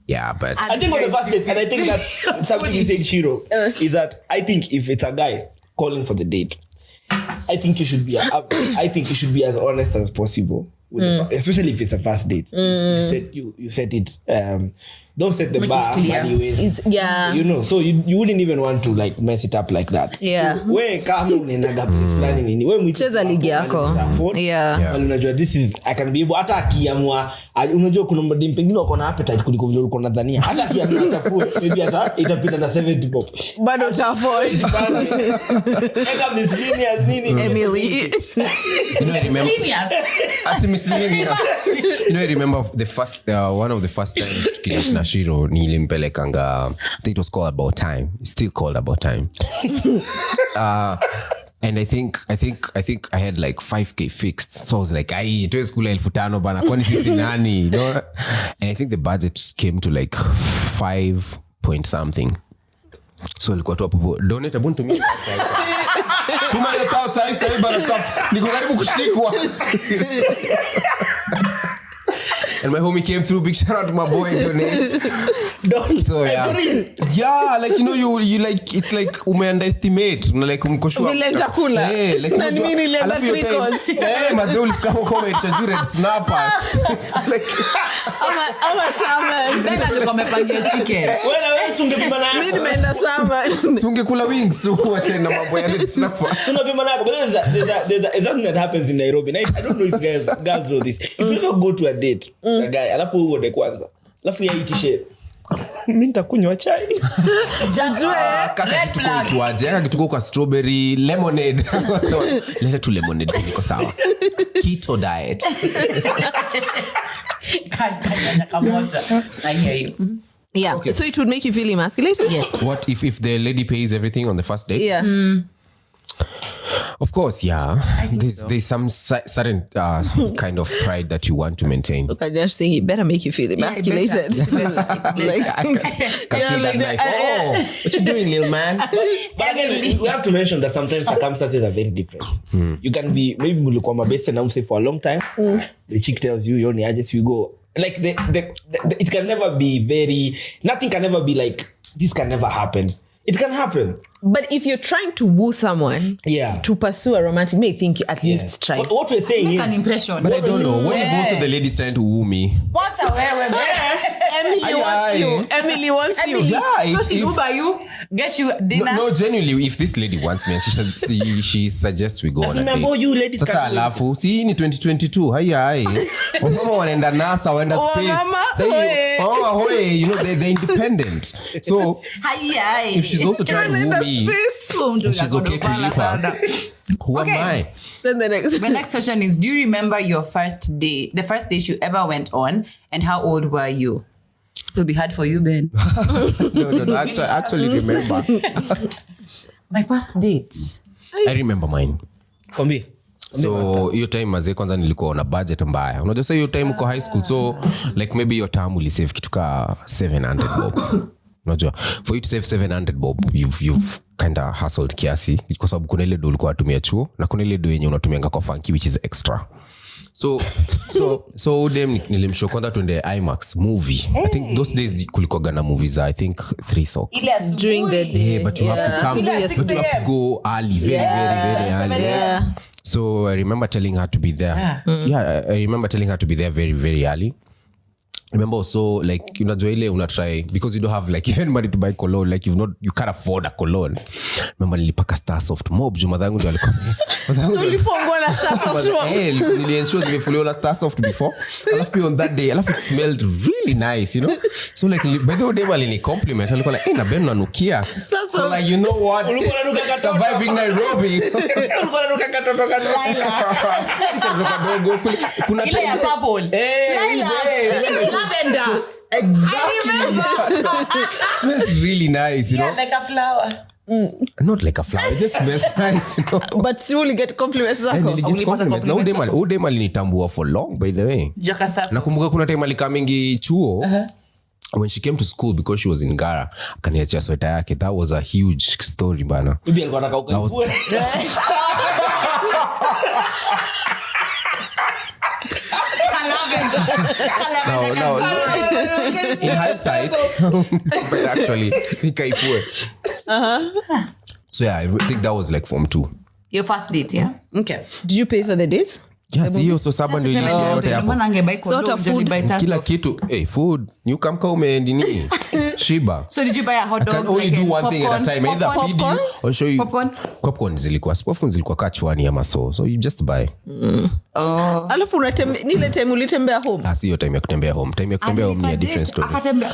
A: Yeah, but
C: I think on the first date, and I think that something you said, Shiro, is that I think if it's a guy calling for the date, I think you should be as honest as possible, with especially if it's a first date. You set it. Don't set the
D: Make it
C: bar
D: clear.
C: anyways.
B: Yeah.
C: So you wouldn't even want to like mess it up like that.
B: Yeah.
C: So, we kama unaendaga place fulani nini, we mwite
B: Cheza ligi yako.
C: unaweza afford.
B: Yeah.
A: Yeah.
C: Wale unajua this is I can be able hata akiamua unajua kuna madem pengine wako na appetite kuliko vile uko na dhania. Hata akiamua chafue maybe hata itapita na 70 pop.
B: But not afford.
C: Take up this genius nini.
B: Emily.
A: I remember. I remember the first one of the first times tukidate na Shiro nilimpelekanga. I think it was called About Time. It's still called About Time. And I think I had like 5k fixed. So I was like, "Ai, it was kula 5,000 bana. Kwani sisi nani?" You know? And I think the budget came to like 5 point something. So nilikuwa tu hapo donate abun to me. Tuma ile tao sai bana stuff. Niko karibu kushikwa. And my homie came through. Big shout out to my boy. So yeah, like you know, you like it's like underestimate. Like umkoshwa.
B: Vile nitakula.
A: Like
B: na mimi nilienda 3 course.
A: Mazee ulifika huko umetajure snapper.
B: Ama salmon.
D: Then alikuwa amepangia chicken.
C: Wewe usingepima nako.
B: Mimi nimeenda salmon.
A: Ungekula wings tu wacha na mambo ya snapper.
C: Unapima nako. But there's something that happens in Nairobi. I don't know if girls know this. If you ever go to a date, a guy, alafu uone kwanza. Alafu yaitishe. Mimi nitakunywa chai.
A: Kaka kituko kwa strawberry lemonade. Leta tu lemonade niko sawa. Keto diet.
D: I hear you.
B: Yeah. Okay. So it would make you feel emasculated?
D: Yes.
A: What if the lady pays everything on the first date?
B: Yeah.
A: Of course, yeah. There's some certain kind of pride that you want to maintain.
B: Look, I'm just saying it better make you feel emasculated.
A: Like, I can feel that knife. Oh, what you doing, little man?
C: But again, we have to mention that sometimes circumstances are very different. You can be maybe mulikuwa mabeste na umse for a long time. The chick tells you you're ni aje, you go. Like it can never be nothing can ever be like this can never happen. It can happen.
B: But if you're trying to woo someone to pursue a romantic, may think you at least try.
C: What we're saying
D: Make
C: is
D: an impression.
A: But I don't know. What if also the lady's trying to woo me?
D: Watch out,
B: Emily wants you.
A: Yeah,
D: so she Uber you, get you dinner.
A: No, genuinely, if this lady wants me, and she suggests we go on a
C: remember
A: date.
C: you ladies
A: Sasa alafu, si ni 2022. Hai. Mama wanaenda NASA, wanaenda space. Hoye, you know, they're independent. So, if she's also trying to woo me, she's okay to leave her. Who am I?
B: Then the
D: next question is, do you remember your first date, the first date you ever went on, and how old were you? It'll be hard for you, Ben.
A: No. Actually remember.
D: My first date.
A: I remember mine.
C: Kombi.
A: So hiyo time mazee kwanza nilikuwa na budget mbaya. Unajua sasa hiyo time uko high school, so like maybe your time ulisave kitu ka 700 bob. Unajua for you to save 700 bob you've kind of hustled kiasi kwa sababu kuna ile do ulikuwa unatumia chuo na kuna ile do yenye unatumianga kwa funky which is extra. So dem nilimshow kwanza tuende IMAX movie. I think those days kulikuwa gana movies I think 3 so
B: during the day.
A: Yeah, but you have to come, but you have to go early, very early.
B: Yeah.
A: So I remember telling her to be there. I remember telling her to be there very, very early. Remember also like unajua ile unatry because you don't have like even money to buy cologne, like you can't afford a cologne. Remember nilipaka Star Soft Mob juu madhangu ndio alikuwa.
B: So ulifungwa na Star Soft Mob.
A: Niliensure zimefuliwa na Star Soft before. Alafu on that day, it smelled really nice, you know. So like by the way they were in compliment. Alikuwa like na Ben nanukia. So like you know what? Surviving Nairobi.
C: Ulikuwa unanuka katoto
A: kadogo. Kuna
D: ile ya purple. Lavender.
A: Exactly. Smells really nice, you know.
D: Like a flower.
A: Not like a flower, it just smells nice, you know.
B: But you only get compliments zako.
A: Na udem alinitambua for long, by the way. Nakumbuka kuna time alikamingi chuo. When she came to school because she was in Gara, akaniachia sweta yake. That was a huge story bana.
C: Bibi alikuwa anataka ukavue.
A: No. In hindsight, but actually, nikaifue. So yeah, I think that was like Form 2.
D: Your first date, yeah? Okay.
B: Did you pay for the date?
A: Yes, hiyo so saba ndio ilikuwa yote hapo.
B: Sort of food.
A: Kila kitu, food, new kamka umeendini. Shiba.
D: So did you buy a hot dog?
A: I can only do one thing at a time. Either feed you or show you.
D: Popcorn
A: zilikuwa. Popcorn zilikuwa kachwani ama so. So you just buy.
B: Alafu nile time ulitembea home.
A: Si hiyo time ya kutembea home. Time ya kutembea home ni a different story.
D: Kutembea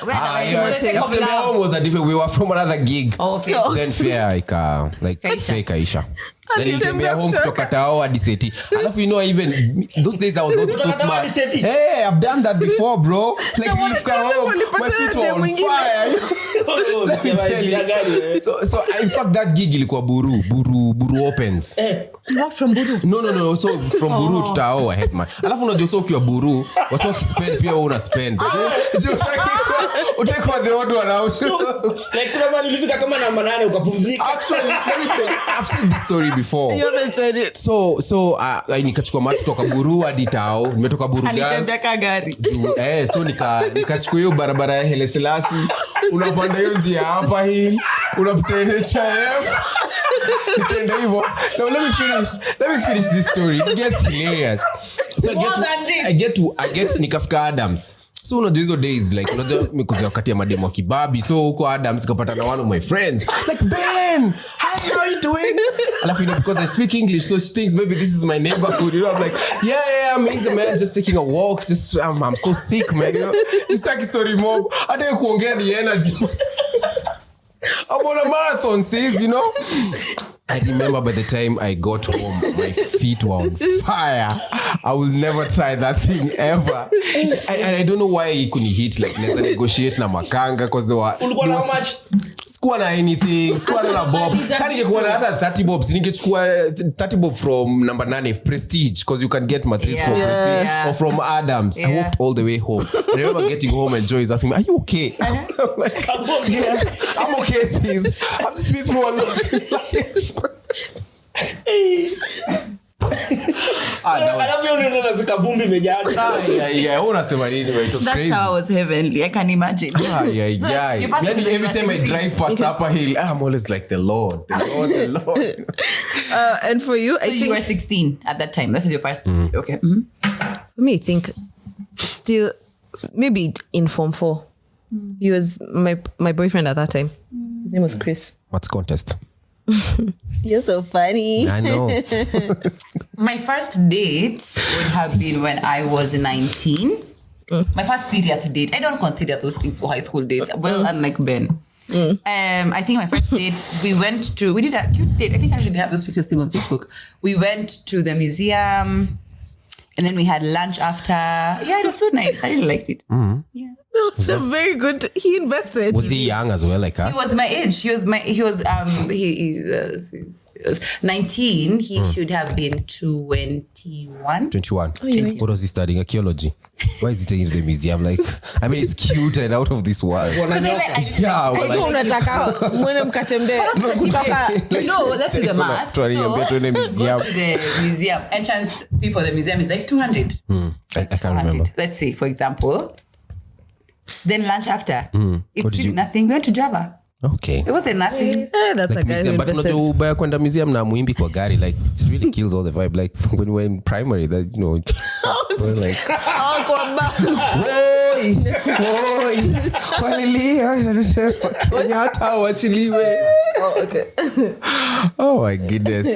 A: home was a different. We were from another gig.
D: Okay.
A: Then fair ikaisha. nilitembea home kutoka tao hadi seti alafu even those days I was not so smart hey I've done that before bro like you've come home my feet were on fire let me tell you. So in fact that gig ilikuwa buru opens
D: Not from Buru.
A: no so from buru to tao I had my alafu unajua so ukiwa buru wasa ukispend pia una spend utake the odd one out
C: like kuna mali ulifika kama namba 8 ukapumzika
A: actually I've said this story before
B: You haven't said it.
A: so nikachukua mati kutoka buru hadi tao nimetoka buru
D: Alitembea kagari.
A: so nikachukua hiyo barabara ya Hele Selassie unapanda hiyo njia hapa hii unapita NHIF nikaenda hivyo now let me finish this story it gets hilarious so I get nikafika Adams so unajua hizo days like unajua mikuzi wakati ya mademo kibabi so huko Adams kapata na one of my friends like Ben how are you doing alafu because I speak English so she thinks maybe this is my neighborhood I'm like yeah I'm easy man just taking a walk just I'm so sick man just take a story mob hata kuongea ni energy I'm on a marathon sis I remember by the time I got home, my feet were on fire. I will never try that thing ever. And I don't know why he couldn't hit like let's negotiate na makanga because they were.
C: How much?
A: Sikuwa na anything. Sikuwa na bob. Kani ningekuwa na hata 30 bobs. Ningechukua 30 bob from number 9 Prestige because you can get mattress from Prestige or from Adams. I walked all the way home. I remember getting home and Joy is asking me, "Are you okay?" I'm like, "Yeah, I'm okay, sis. I've just been through a lot in life."
D: That's how I was heavenly. I can imagine.
A: Every time I drive past Upper Hill, I'm always like the Lord.
B: And for you,
D: So you were 16 at that time. This is your first. Okay.
B: For me, I think still maybe in Form 4. He was my boyfriend at that time. His name was Chris.
A: What's contest?
B: You're so funny.
A: I know.
D: My first date would have been when I was 19. My first serious date. I don't consider those things for high school dates. Well, unlike Ben. I think my first date, we did a cute date. I think I should have those pictures still on Facebook. We went to the museum and then we had lunch after. Yeah, it was so nice. I really liked it. Yeah.
B: That's a very good. He invested.
A: Was he young as well, like us?
D: He was my age. He was 19. He should have been 21.
A: 21. What was he studying? Archaeology. Why is he taking to the museum? Like, I mean, it's cute and out of this world.
D: No, that's the math. So, go to the museum. Entrance fee for the museum is like 200.
A: I can't remember.
D: Let's say, for example, then lunch after. It's really
A: you-
D: nothing. We went to Java.
A: Okay.
D: It wasn't nothing.
B: That's
A: Like
B: a guy who
A: museum, but
B: invested.
A: unajua ubaya kwenda museum na muimbi kwa gari like it really kills all the vibe like when we were in primary that we're like Kenyatta wachiliwe.
B: Oh, okay.
A: Oh my goodness.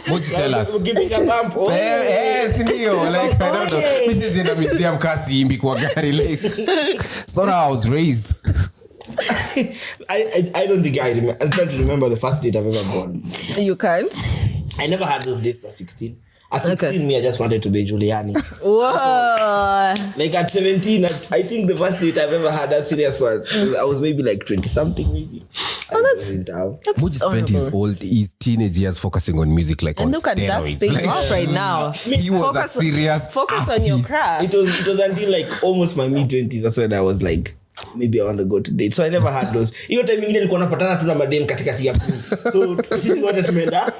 A: What you tell us?
C: Giving a bump.
A: Sindio, like I don't know. This is in a museum kasi imbi kwa gari like it's not how I was raised.
C: I don't think I'm trying to remember the first date I've ever gone.
B: You can't.
C: I never had those dates at 16. At 16,
B: Okay.
C: me, I just wanted to be Giuliani.
B: Whoa.
C: Like at 17, I think the first date I've ever had a serious one, I was maybe like 20-something, maybe.
B: That's
A: Moji spent his teenage years focusing on music like
B: And
A: on
B: look at that
A: steroids.
B: thing
A: Like,
B: off right now.
A: he was a serious
B: Focus on your
A: artist.
B: craft.
C: It was until like almost my mid-20s, that's when I was like, maybe I want to go to date. So I never had those. Hiyo time ingine nilikuwa napatana tu na madem katikati ya pool. So sisi wote tumeenda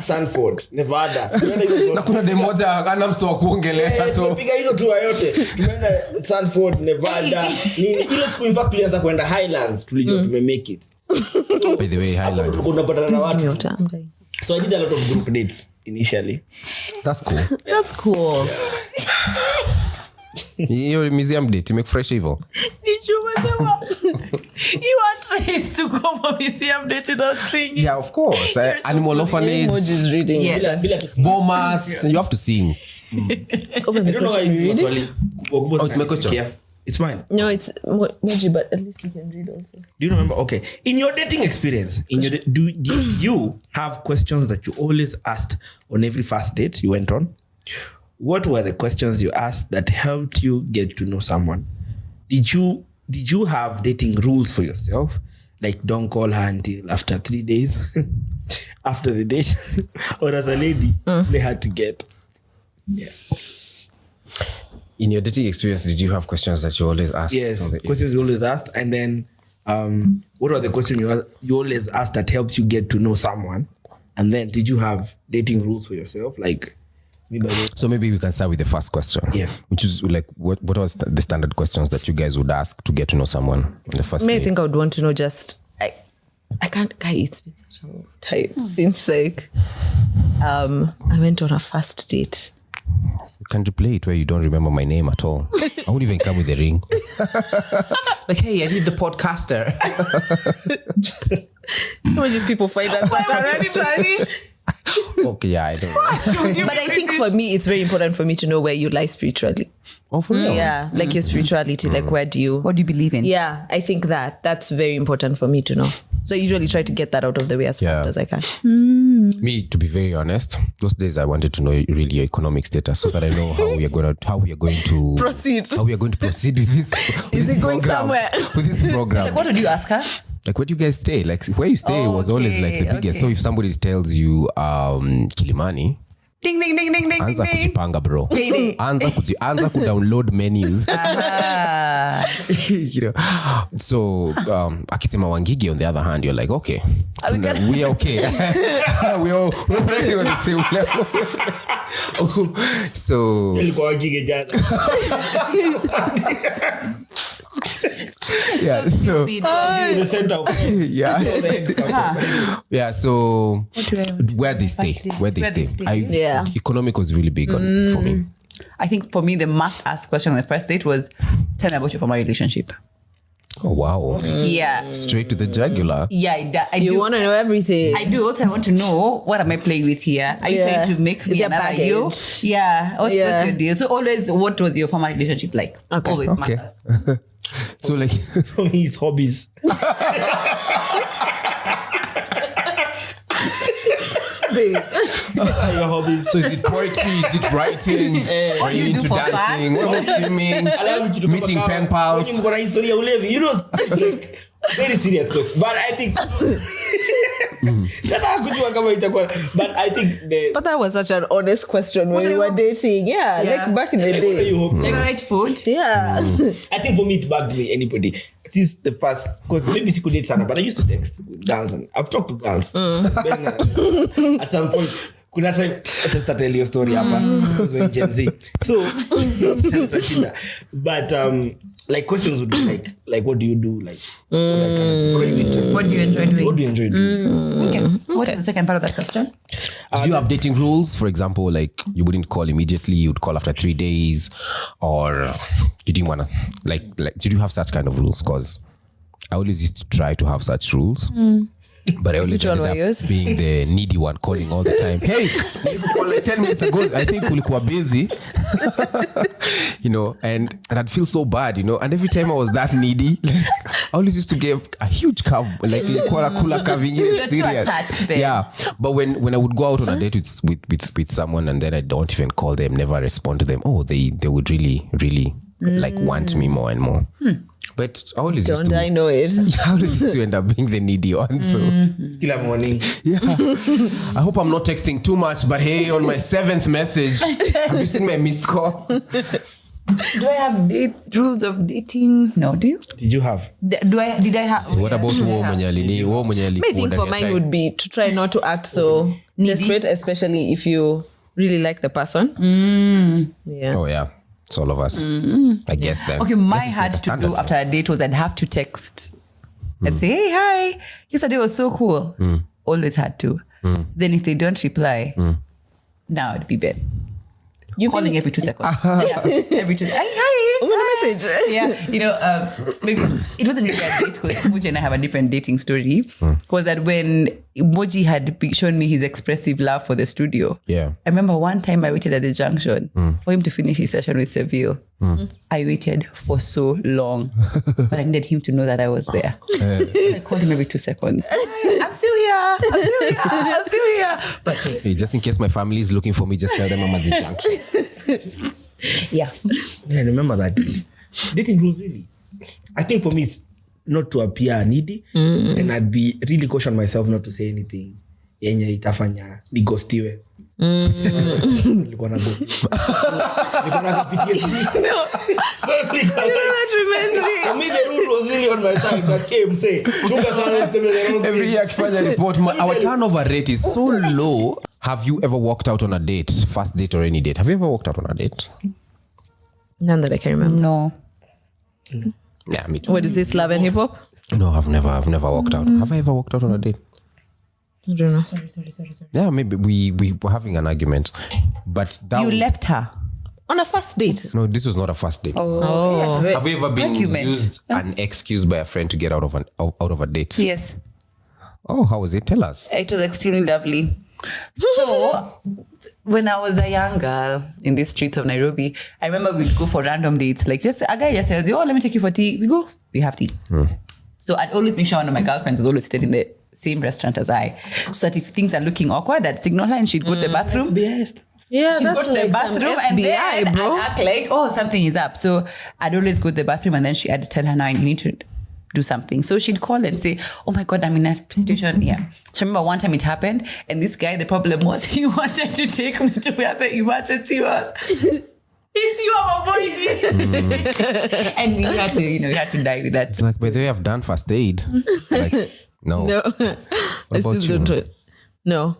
C: Sanford, Nevada.
A: Na kuna demoja ana mso wa kuongelesha so
C: Tumepiga hizo tour yote. Tumeenda Sanford, Nevada. Ile siku in fact tulianza kwenda Highlands, tulijua tumemake it.
A: by the way Highlands.
C: Unapatana na
B: Give me your
C: watu.
B: time, guy.
C: So I did a lot of group dates initially.
A: That's cool.
B: That's cool.
A: Hiyo museum date imekufresh hivyo.
D: You are trained to go for museum date without singing.
A: Yeah, of course. Animal orphanage,
B: Moji's reading.
D: Yes.
C: Bila
A: Bomas, you have to sing.
B: Open
C: I
B: the
C: don't know why
B: question.
C: you
B: Read it.
C: usually
A: Oh, it's my question.
C: Yeah. It's mine.
B: No, it's Moji, but at least you can read also.
C: Do you remember? Okay. In your dating experience, did you have questions that you always asked on every first date you went on? What were the questions you asked that helped you get to know someone? Did you have dating rules for yourself? Like, don't call her until after 3 days after the date? Or as a lady, they had to get. Yeah.
A: In your dating experience, did you have questions that you always asked?
C: Yes, questions you always asked. And then what were the questions you always asked that helped you get to know someone? And then did you have dating rules for yourself? Like,
A: so maybe we can start with the first question.
C: Yes.
A: Which is like, what was the standard questions that you guys would ask to get to know someone on the first
B: I
A: date?
B: think I would want to know just, I can't, it's been such a long time since like, I went on a first date.
A: You can replay it where you don't remember my name at all. I won't even come with a ring. Like, hey, I need the podcaster.
B: Imagine if people find out that
A: Okay, yeah, I don't know.
B: But I think for me, it's very important for me to know where you lie spiritually.
A: Oh, for real?
B: Yeah, like your spirituality, like
D: what do you believe in?
B: Yeah, I think that's very important for me to know. So I usually try to get that out of the way as fast as I can.
A: Me, to be very honest, those days I wanted to know really your economic status so that I know how we are going to
B: Proceed.
A: How we are going to proceed with this.
B: Is it going somewhere?
A: With this program.
D: Like, what would you ask her?
A: Like, where do you guys stay? Like, where you stay was always like the biggest. So if somebody tells you Kilimani,
D: Ding, ding, ding, ding, ding,
A: anza
D: ding, ding.
A: kujipanga, bro. Anza kudownload menus. You know. So akisema Wangigi, on the other hand, you're like, okay, we are okay. we're already on the same level. So yeah, so
C: the center of
A: yeah, so where they stay. Economic was really big on for me.
D: I think for me, the must ask question on the first date was, tell me about your former relationship.
A: Oh wow.
D: Yeah.
A: Straight to the jugular.
D: Yeah, I
B: You
D: do.
B: want to know everything.
D: I do. Also, I want to know, what am I playing with here? Are you trying to make me
B: Is your
D: another you?
B: baggage.
D: Yeah. What's your deal? So always, what was your former relationship like?
B: Okay.
D: Always
A: Okay.
D: matters.
A: So like
C: for me, his hobbies. Your hobbies.
A: So is it poetry? Is it writing? Are you into
D: for
A: dancing? What about swimming? Meeting pen pals?
C: You know, like, very serious question. But I think but I think
B: But that was such an honest question when we were dating. Yeah, like back in the day.
D: Favorite food?
B: Yeah.
C: I think for me, it bugged me anybody. It is the first, because maybe she could date Sana, but I used to text girls and I've talked to girls. Then, at some point, kuna time, let's start telling your story hapa, because we're in Gen Z. So, but like questions would be like what do you do? Like, what are you interested
D: What do you enjoy doing?
C: What do you enjoy doing?
D: Okay. What is the second part of that question?
A: Did you have dating rules? For example, like you wouldn't call immediately, you'd call after 3 days, or you didn't want to like did you have such kind of rules? Because I always used to try to have such rules. But I always ended up being the needy one, calling all the time. Hey, like 10 minutes ago, I think ulikuwa busy. You know, and I'd feel so bad, you know. And every time I was that needy, like, I always used to give a huge curve, like kula carving.
D: You're too attached, babe.
A: Yeah, but when I would go out on a date with someone and then I don't even call them, never respond to them, they would really like want me more and more. But I always
B: Don't I know it?
A: I always used to end up being the needy one. So
C: Kila morning.
A: yeah. I hope I'm not texting too much, but hey, on my 7th message, have you seen my missed call?
D: Do I have rules of dating? No, do you?
C: Did you have?
D: Did I have?
A: So what about wo mwenye
B: I think for mine would be to try not to act so desperate, especially if you really like the person. Yeah.
A: Oh yeah, it's all of us. I guess that.
D: Okay, my had to do after a date was I'd have to text and say, hey, hi, yesterday was so cool. Always had to. Then if they don't reply, now it'd be bad. calling every 2 seconds. Yeah, every 2 seconds. Hi.
B: Message.
D: Yeah, maybe it wasn't really a date because Moji and I have a different dating story. Was that when Moji had shown me his expressive love for the studio?
A: Yeah.
D: I remember one time I waited at the junction for him to finish his session with Seville. I waited for so long, but I needed him to know that I was there. I called him every 2 seconds. I'm still here. But
A: Hey, just in case my family is looking for me, just tell them I'm at the junction.
D: yeah.
C: Yeah, I remember that. Dating rules, really. I think for me, it's not to appear needy, and I'd be really caution myself not to say anything yenye itafanya nigostiwe. Nilikuwa na ghost. Nilikuwa na kupitia.
B: That reminds me.
C: For me, the rule was really on my side. That came say,
A: Every year akifanya report, our turnover rate is so low. Have you ever walked out on a date, first date or any date? Have you ever walked out on a date?
B: None that I can remember.
D: No.
A: Yeah, me too.
B: What is this, love and hip hop?
A: No, I've never walked out. Have I ever walked out on a date?
B: I don't know.
D: Sorry.
A: Yeah, maybe we were having an argument, but that
D: You left her.
B: On a first date.
A: No, this was not a first date.
D: Oh.
A: Have you ever been
D: Argument.
A: used an excuse by a friend to get out of a date?
D: Yes.
A: Oh, how was it? Tell us.
D: It was extremely lovely. So, when I was a young girl in the streets of Nairobi, I remember we'd go for random dates. Like, just a guy just says, "Oh, let me take you for tea." We go, we have tea. So I'd always make sure one of my girlfriends was always staying in the same restaurant as I, so that if things are looking awkward, I'd signal her and she'd go to the bathroom.
B: Yeah,
D: She'd go to the bathroom and then
B: bro.
D: I'd act like, oh, something is up. So I'd always go to the bathroom and then I'd tell her, now you need to do something. So she'd call and say, oh my God, I'm in a situation. Yeah. So I remember one time it happened and this guy, the problem was he wanted to take me to where the emergency was. It's you I'm avoiding. And you had to die with that.
A: It's like, by the way, I've done first aid. Like, no.
B: No.
A: What about you?
B: don't do it. No.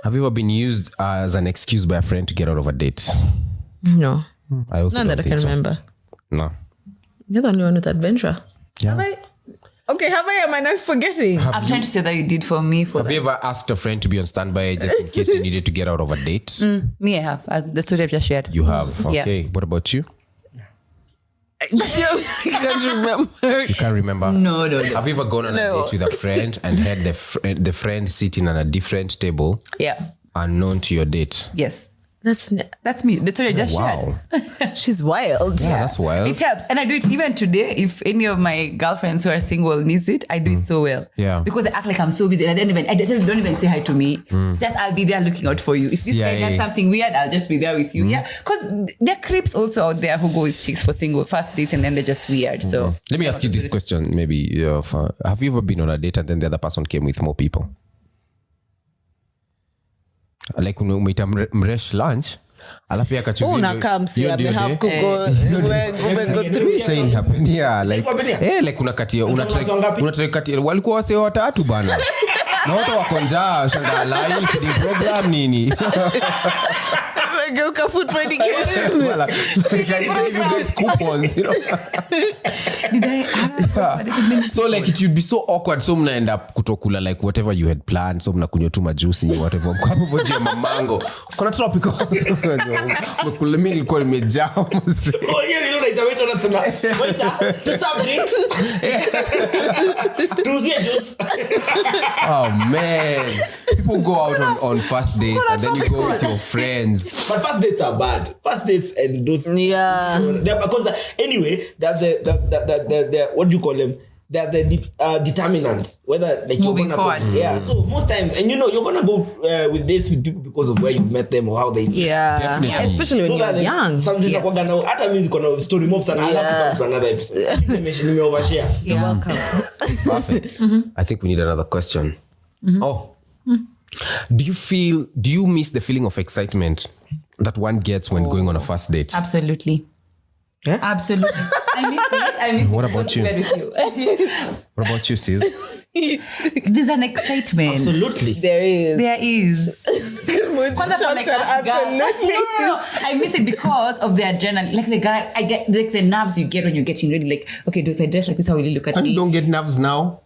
A: Have you ever been used as an excuse by a friend to get out of a date?
B: No.
A: I also
B: None
A: don't
B: that I
A: think
B: can
A: so.
B: remember.
A: No.
B: You're the only one with adventure.
A: Yeah.
B: Have I? Okay, have I? Am I not forgetting?
D: I'm trying to say that you did for me.
A: Have you ever asked a friend to be on standby just in case you needed to get out of a date?
D: Me, I have. The story I've just shared.
A: You have.
D: Yeah.
A: Okay. What about you?
B: I can't remember.
A: You can't remember?
D: No.
A: Have you ever gone on a date with a friend and had the friend sitting at a different table
D: Yeah.
A: unknown to your date?
D: Yes.
B: That's
D: That's me. The story I just shared.
A: Wow.
B: she's wild.
A: Yeah, that's wild.
D: It helps. And I do it even today. If any of my girlfriends who are single needs it, I do it so well.
A: Yeah.
D: Because I act like I'm so busy and I don't even say hi to me. Just I'll be there looking out for you. If this guy does something weird, I'll just be there with you. Yeah. Because there are creeps also out there who go with chicks for single first dates and then they're just weird. So
A: Let me ask you this question, maybe. Have you ever been on a date and then the other person came with more people? Like umeita mresh lunch, alafu akachuzi
B: Unakaa msi amehave go through.
A: Shine happened. Yeah, like like unakatia unatry katia walikuwa wase watatu bana. Na wote wako njaa shanga live the program nini.
B: Go food for education.
A: Wala. I can give you guys coupons, you know.
D: did I
A: So like it would be so awkward, so mnaenda kutokula like whatever you had planned, so mnakunywa tu majusi whatever mkapo voje mamango kuna tropical mkule mimi nilikuwa nimejaa mzee.
C: Oh yeah, you know like wait unasema wait to something tuzie juice.
A: Oh man, people go out on first dates and then you go with your friends.
C: But first dates are bad. First dates and those
B: Yeah.
C: because anyway, they're the what do you call them? They're the determinants whether like
D: Moving
C: you're gonna
D: forward.
C: go, yeah. So most times, and you're gonna go with dates with people because of where you've met them or how they.
B: Yeah.
A: Definitely.
B: Especially when
C: Those are
B: you're young.
C: Something
D: Yes.
C: like hata mimi niko na story mobs and I'll have to come to another episode. Nime overshare.
B: You're welcome.
A: Perfect. I think we need another question. Oh. Do you miss the feeling of excitement that one gets when going on a first date?
D: Absolutely.
C: Yeah?
D: Absolutely. I miss it.
A: What about you?
D: With you.
A: What about you, sis?
D: There's an excitement.
C: Absolutely.
B: There is.
D: There is. Kwanza for like us guys. No. I miss it because of the adrenaline. Like the guy, I get like the nerves you get when you're getting ready. Like, okay, if I dress like this, how will you look at
A: And
D: me?
A: you don't get nerves now?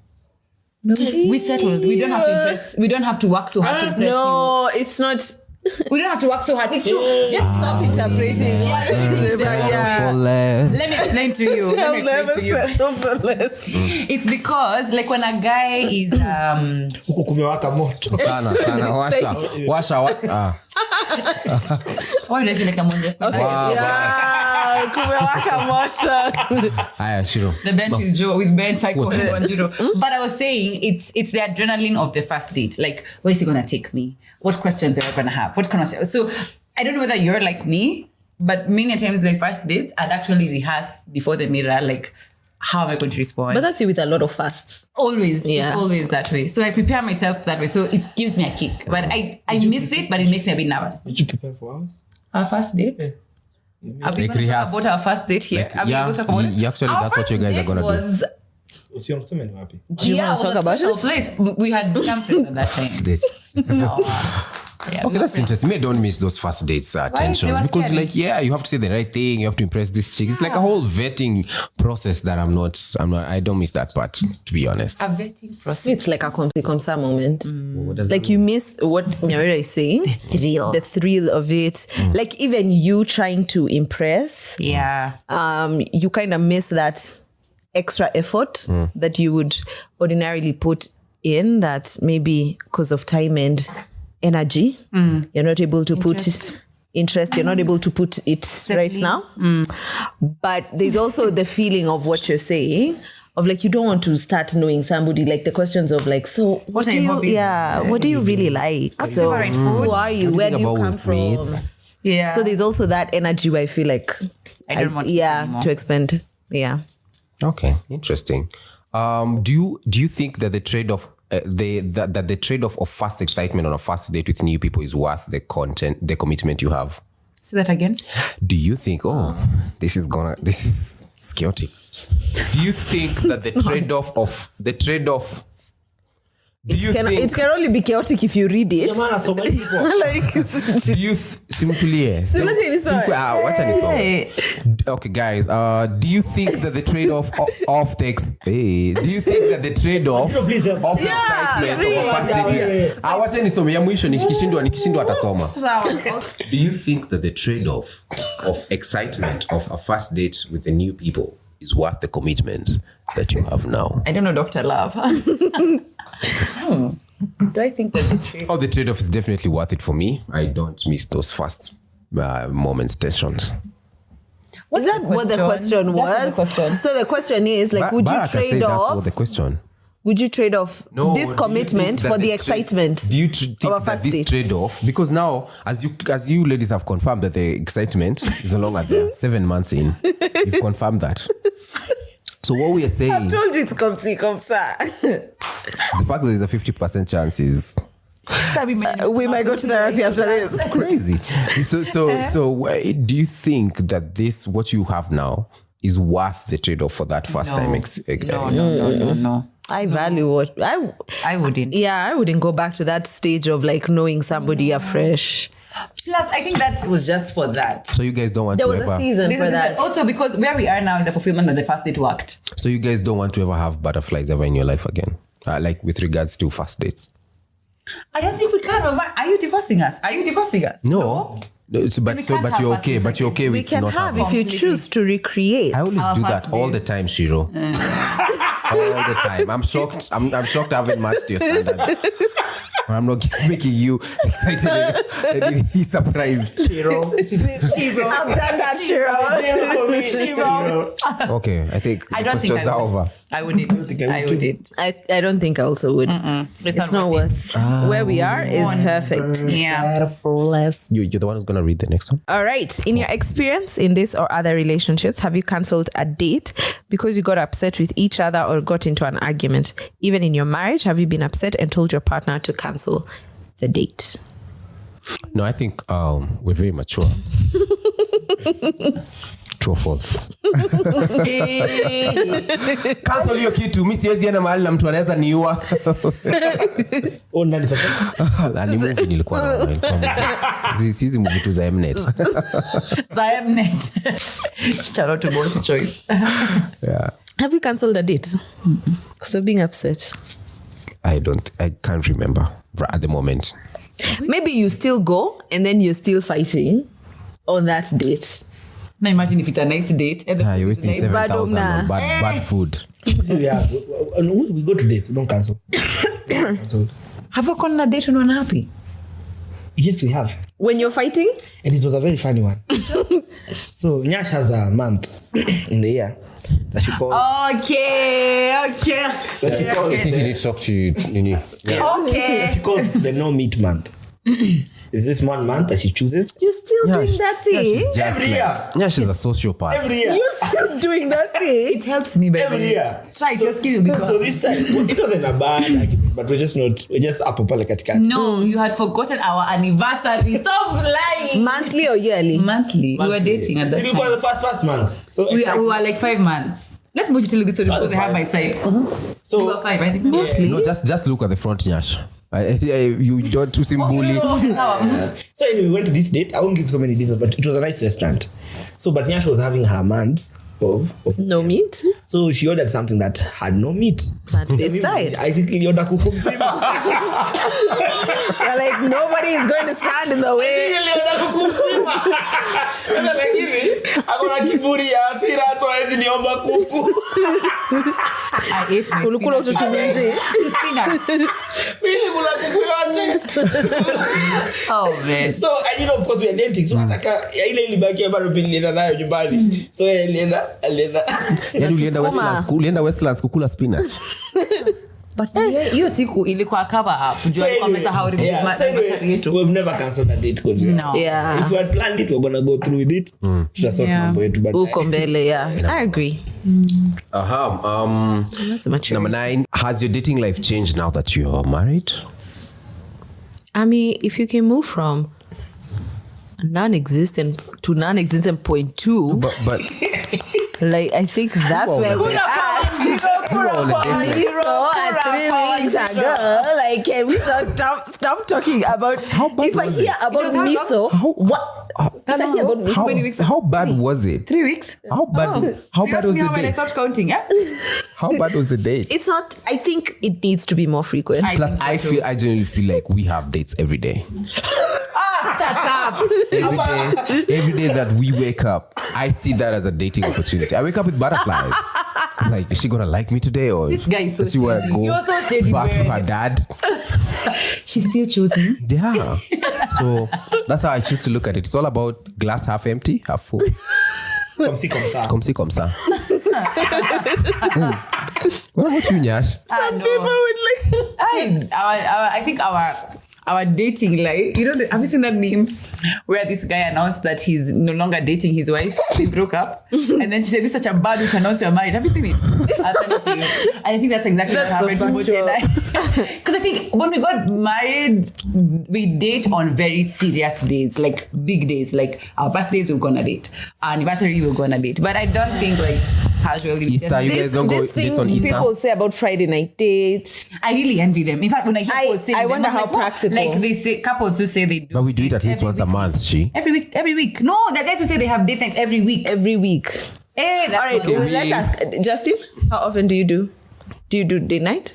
D: No, we settled. We don't have to impress. We don't have to work so hard to impress
B: No, it's not.
D: We don't have to work so hard. It's true. Just stop interpreting.
B: Yeah.
D: Let me explain to you.
B: I've never settled for less.
D: It's because like when a guy is
C: Huku kumewaka moto.
A: Sana. Washa.
D: why do I feel like I'm on the
B: Yeah, kumewaka moto.
A: Aya, Shiro.
D: the bench with Joe with Ben Psycho 1.0. But I was saying it's the adrenaline of the first date. Like, where is he gonna take me? What questions are I gonna have? What kind of so I don't know whether you're like me, but many times my first dates I'd actually rehearse before the mirror, like how am I going to respond?
B: But that's you with a lot of fasts.
D: Always,
B: Yeah.
D: it's always that way. So I prepare myself that way. So it gives me a kick. But I miss it, but it makes me a bit nervous.
C: Did you prepare for ours?
D: Our first date? Are we
A: Like
D: going to
A: rehearse.
D: talk about our first date here?
A: Like,
D: Are we
A: yeah,
D: going to talk about it?
A: you actually,
D: Our
A: that's what
D: first
A: you guys are
D: date
A: gonna do.
D: was-
C: Usiona kusema ni wapi?
B: Do you want to
D: was
B: talk
D: a
B: about
D: special
B: it?
D: place. We had become friends at that time.
A: Date.
D: Yeah,
A: Okay, that's interesting. Me, don't miss those first dates
D: They
A: tensions
D: were
A: because,
D: scary.
A: like, yeah, you have to say the right thing. You have to impress this chick. It's like a whole vetting process that I don't miss that part, to be honest.
D: A vetting process.
B: It's like a comme-ça moment.
A: What does
B: Like
A: that
B: you miss what Nyawira is saying. The thrill of it. Like even you trying to impress,
D: Yeah.
B: you kind of miss that extra effort that you would ordinarily put in, that maybe because of time and energy, you're not able to put interest, you're not able to put it right now. But there's also the feeling of what you're saying, of like you don't want to start knowing somebody, like the questions of like, so what
D: are
B: do
D: your
B: you
D: hobbies?
B: what do you really like? So
D: favorite food?
B: who are you?
A: What
B: Where
A: do
B: do
A: you
B: you
A: think
B: come
A: about Will
B: from?
A: Smith?
D: Yeah.
B: So there's also that energy where I feel like
D: I don't want to anymore.
B: to expend. Yeah.
A: Okay, interesting. Do you think that the trade-off, that the trade-off of fast excitement on a first date with new people is worth the commitment you have?
D: Say that again.
A: Do you think, this is chaotic? Do you think that the trade-off? Do you think?
B: It can only be chaotic if you read it.
C: Jamani, so many people.
B: Like
A: Do you simply? Okay, guys. Do you think that the trade-off of the do you think that the trade-off of the excitement of a first date? Wacha nisome ya mwisho nikishindwa atasoma. Do you think that the trade-off of excitement of a first date with the new people is worth the commitment that you have now?
D: I don't know, Dr. Love. Do I think that the trade?
A: The trade-off is definitely worth it for me. I don't miss those first moments, tensions.
B: Is that what the question was? So the question is like, would you
A: Baraka said
B: trade
A: that's
B: off?
A: what the question.
B: Would you trade off
A: No,
B: this
A: do you
B: commitment
A: think that
B: for the
A: the
B: excitement
A: Do you think
B: of a
A: that
B: first
A: this
B: date?
A: trade-off, because now, as you ladies have confirmed that the excitement is no longer there, 7 months in, you've confirmed that. So what we are saying,
B: told you it's comme ça.
A: the fact that there's a 50% chance is
B: We might go to therapy after this.
A: crazy. So do you think that this, what you have now, is worth the trade-off for that first time?
D: No.
B: I value what
D: I wouldn't.
B: I wouldn't go back to that stage of like knowing somebody afresh.
D: Plus, I think that was just for that.
A: So you guys don't want
B: There
A: to
B: was
A: ever.
B: a season
D: This
B: for
D: is
B: that.
D: also because where we are now is a fulfillment that the first date worked.
A: So you guys don't want to ever have butterflies ever in your life again, like with regards to first dates.
D: I don't think we can. Are you divorcing us?
A: No. But
D: we can't have
A: you're
D: first
A: okay.
D: dates
A: But you're okay
B: We
A: with
B: can
A: not
B: have
A: having.
B: if you choose to recreate.
A: I always
D: Our
A: do
D: first
A: that all the time, Shiro. All the time. I'm shocked. I'm shocked I haven't matched your standards. I'm not making you excited and he's surprised.
C: Shiro.
B: I've done that, Shiro.
A: Okay, I think
D: I don't think
A: questions
D: I
A: are
D: would.
A: over.
D: I wouldn't. I wouldn't.
B: I don't think I also would. It's not worth. Where we are is perfect.
D: Yeah.
A: You're the one who's gonna read the next one.
B: All right. In your experience in this or other relationships, have you cancelled a date because you got upset with each other or got into an argument? Even in your marriage, have you been upset and told your partner to cancel the date?
A: No, I think we're very mature. True or false? Cancel hiyo kitu. Mimi siwezi enda mahali na mtu anaweza niua.
C: Nani sasa?
A: Ni movie nilikuwa na. Hizi movie tu za Mnet.
D: Zion.net. Shout out to Boys Choice.
A: Yeah.
B: Have you cancelled a date because of being upset?
A: I can't remember at the moment.
B: Maybe you still go and then you're still fighting on that date.
D: Now imagine if it's a nice date. And
A: You're wasting 7,000 on bad food.
C: So we go to dates. Don't cancel.
D: Have you gone on a date when you're unhappy?
C: Yes, we have.
B: When you're fighting?
C: And it was a very funny one. So Nyash has a month in the year that she calls.
D: Okay.
A: I think you need to talk to Nini.
D: Okay.
C: She calls the no meat month. Is this 1 month that she chooses?
B: You're still doing that thing?
C: Every year.
A: Yeah, she's a sociopath.
C: Every year.
B: You're still doing that thing?
D: It helps me, baby.
C: Every year.
D: Try if you're skilled this
C: So
D: one.
C: this time, it wasn't a bad argument, but we're just up like katikati.
D: No, you had forgotten our anniversary. Stop lying.
B: Monthly or yearly?
D: Monthly. We were dating at that
C: See, we were
D: time.
C: the first month. So
D: We were like 5 months. Let Moji tell you this story because they have my side.
C: So
D: We were 5, I think.
B: Monthly?
A: No, just look at the front, Nyash. You don't too bully.
C: So anyway, we went to this date. I won't give so many details, but it was a nice restaurant. So, but Nyash was having her months of
B: No meat?
C: so she ordered something that had no meat.
B: Plant-based diet.
C: I think he ordered kuku mzima.
B: You're like, nobody is going to stand in the way.
C: Niliona kuku mzima. Sasa lakini akona kiburi ya hasira hata hawezi niomba kuku.
D: I ate my
B: Ulikula
D: spinach.
B: ututumia nje.
D: Spinach.
C: Mimi kula kuku yote.
D: Oh, man.
C: So, and you know, of course we are dating. So nataka ile ilibaki bado nilienda nayo nyumbani. So alienda.
A: Yaani ulienda Westlands kukula spinach.
D: But hiyo siku ilikuwa cover up. Jua alikuwa amesahau anniversary yetu.
C: We've never cancelled a date because
D: No.
B: Yeah.
C: if we had planned it, we're gonna go through with it. Tutasort mambo yetu, but
B: Uko mbele, yeah. I agree. That's mature.
A: Number 9, has your dating life changed now that you are married?
B: I mean, if you can move from non-existent to non-existent 0.2,
A: But
B: like I think that's where we're at. So at 3 weeks ago, like can we stop talking about if I hear about miso, what? If I hear about miso,
A: how bad was it?
D: 3 weeks.
A: How bad was the
D: When I
A: date?
D: stopped counting, yeah?
A: How bad was the date?
B: it's not. I think it needs to be more frequent.
A: Plus, I genuinely feel like we have dates every day.
D: Shut up.
A: Every day that we wake up, I see that as a dating opportunity. I wake up with butterflies. I'm like, is she gonna like me today, or
D: This guy is so
A: does she wanna
D: shady.
A: go
D: You're so shady,
A: back to
D: man.
A: her dad?
D: She still chose me.
A: Yeah. So that's how I choose to look at it. It's all about glass half empty, half full.
C: Comme si, comme ça.
A: Comme si, comme ça. What about you, Nyash?
B: Some people would like.
D: I think our dating life, have you seen that meme where this guy announced that he's no longer dating his wife? They broke up. And then she said, this is such a bad way to announce you're married. Have you seen it? I'll send it to you. And I think that's exactly what happened to Moji and I. Because I think when we got married, we date on very serious days, like big days, like our birthdays we're gonna date, our anniversary we're gonna date. But I don't think like casually.
A: Easter, you guys don't go
B: This
A: dates on
B: thing
A: Easter?
B: people say about Friday night dates.
D: I really envy them. In fact, when I hear people saying
B: I
D: them,
B: wonder
D: I'm
B: how
D: like, what?
B: practical.
D: Like they say, couples who say they do.
A: But we do it at least
D: every
A: once a
D: week.
A: month, she.
D: Every week. No, the guys who say they have date night every week.
B: Every week.
D: Hey, that's
B: All right,
D: not
B: well,
D: good.
B: let's ask Justin. How often do you do? Do you do date night?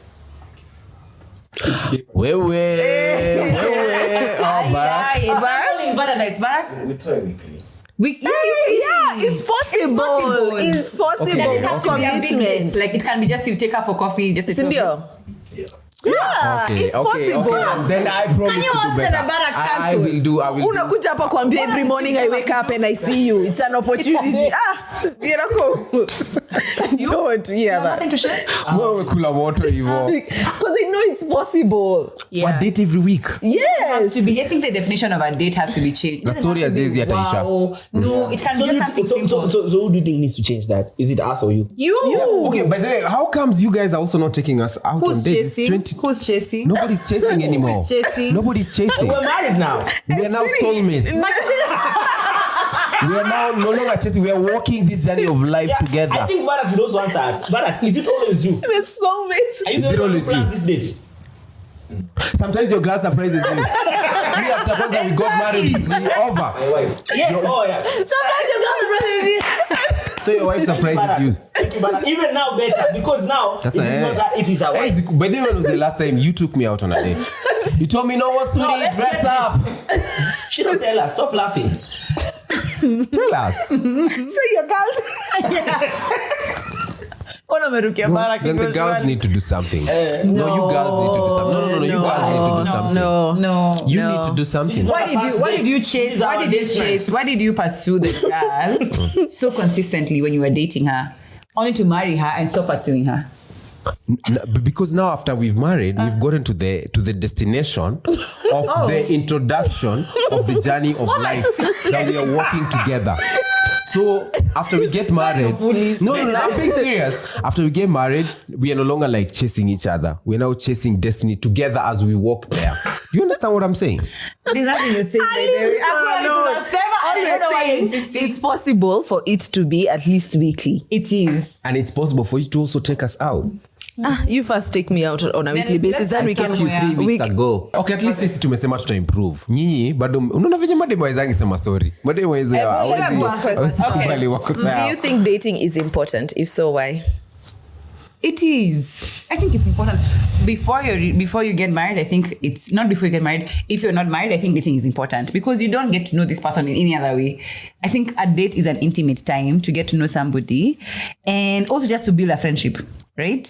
A: Wewe. Oh, Barak.
D: Barak.
C: We try weekly.
B: It's possible. It's possible.
A: Okay,
D: It doesn't
A: okay.
D: have to be a big
B: Commitment.
D: date. Like it can be just you take her for coffee, just a
B: Sindio?
A: Okay,
B: It's possible.
A: Then I promise
D: Can you
A: to do
D: answer
A: better.
D: the Barak
A: I
D: cancel?
A: will do.
B: Unakuja hapa kuambia every morning I wake up and I see you. It's an opportunity. Yerako. Don't hear that.
D: Nothing to share.
A: Wewe kula moto hivyo.
B: Because I know it's possible.
A: For date every week.
B: Yes.
D: To be, I think the definition of a date has to be changed.
A: The story
D: It doesn't have to
A: is
D: be,
A: easy, Ataisha.
D: wow. No, it can be just something simple.
C: So who do you think needs to change that? Is it us or you?
D: You.
A: Okay, by the way, how comes you guys are also not taking us out on
D: Who's
A: dates?
D: chasing? Who's chasing?
A: Nobody's chasing anymore.
D: chasing?
A: Nobody's chasing.
C: We're married now.
A: We are now soulmates. We are now no longer chasing. We are walking this journey of life together.
C: I think Barak knows one task. Barak, is it always you?
B: It's soulmates.
C: Are you
A: Is it
C: the one
A: always
C: who plans
A: you?
C: this date?
A: Sometimes your girl surprises you. Me after Kwanzaa we got married. It's over.
C: My wife. Yeah. Oh yeah.
D: Sometimes you got the present.
A: So your wife surprises you.
C: Thank you, Barak. Even now better because now
A: That's
C: it is not that it is our wife.
A: By the way, when was the last time you took me out on a date? You told me no one sweetie, dress up.
C: She don't tell us. Stop laughing.
A: Tell us.
B: So your girls.
A: Then the girls need to do something. No, you girls need to do something. No. You girls need to do something.
D: No.
A: You need to do something.
D: Why did you chase? Why did you pursue the girl so consistently when you were dating her, only to marry her and stop pursuing her?
A: Because now after we've married, we've gotten to the destination of the introduction of the journey of life that we are walking together. So after we get married, no, I'm being serious. After we get married, we are no longer like chasing each other. We're now chasing destiny together as we walk there. You understand what I'm saying?
D: There's nothing you're saying.
B: It's possible for it to be at least weekly.
D: It is.
A: And it's possible for you to also take us out.
B: You first take me out on a weekly basis, then we can
A: 3 weeks ago. Okay, at least sisi tumesema tuta improve. Nyinyi bado unaona venye mademo wazangi sema sorry. Mademo wazee hawezi wako sawa.
B: Do you think dating is important? If so, why?
D: It is. I think it's important. Before you get married, I think it's not before you get married. If you're not married, I think dating is important because you don't get to know this person in any other way. I think a date is an intimate time to get to know somebody and also just to build a friendship. Right?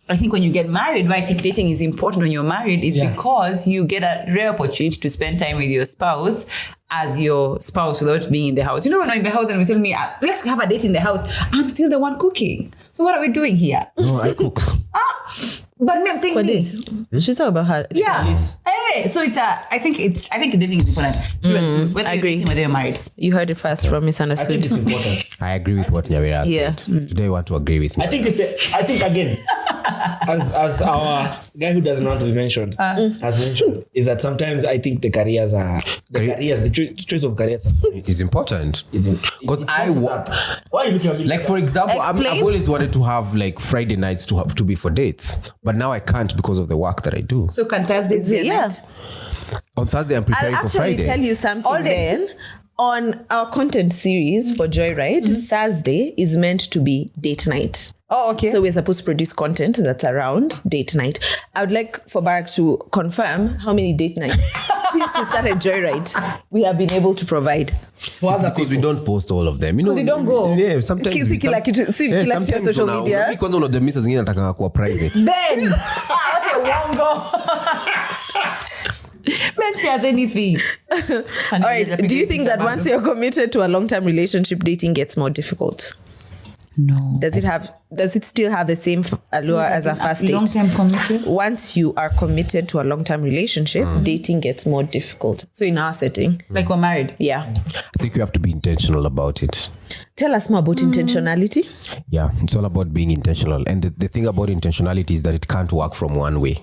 D: I think when you get married, why I think dating is important when you're married is because you get a rare opportunity to spend time with your spouse as your spouse without being in the house. You know, when I'm in the house and we tell me, let's have a date in the house, I'm still the one cooking. So what are we doing here?
A: No, I cook.
D: But I'm saying this.
B: She's talking about her.
D: Yeah. Hey, so it's I think dating is important. Whether
B: I agree.
D: You're dating, whether you're married.
B: You heard it first from Misunderstood.
C: I think it's important.
A: I agree with what Nyawira said. Today I want to agree with you.
C: I think again, as our guy who doesn't want to be mentioned has mentioned, is that sometimes I think the choice of careers
A: It's important. Because
C: why are you looking at me
A: like for example, I've
B: Explain.
A: always wanted to have like Friday nights to be for dates, but now I can't because of the work that I do.
D: So can Thursdays be a night?
A: On Thursday I'm preparing
B: I'll
A: for
B: actually
A: Friday.
B: tell you something then. On our content series for Joyride, Thursday is meant to be date night.
D: Oh, okay.
B: So we're supposed to produce content that's around date night. I would like for Barak to confirm how many date nights since we started Joyride we have been able to provide.
A: Because we don't post all of them. You know,
D: you don't go.
A: Yeah, sometimes
B: Kila kitu ya social media.
A: Kwanza unademisa zingine nataka kuwa private.
D: Ben! What a wongo! Ben shares anything.
B: All right. Do you think that once you're committed to a long-term relationship, dating gets more difficult?
D: No.
B: Does it still have the same allure as a first date?
D: Long-term committed?
B: Once you are committed to a long-term relationship, dating gets more difficult. So in our setting,
D: Like we're married?
B: yeah.
A: I think you have to be intentional about it.
B: Tell us more about intentionality.
A: Yeah, it's all about being intentional. And the thing about intentionality is that it can't work from one way.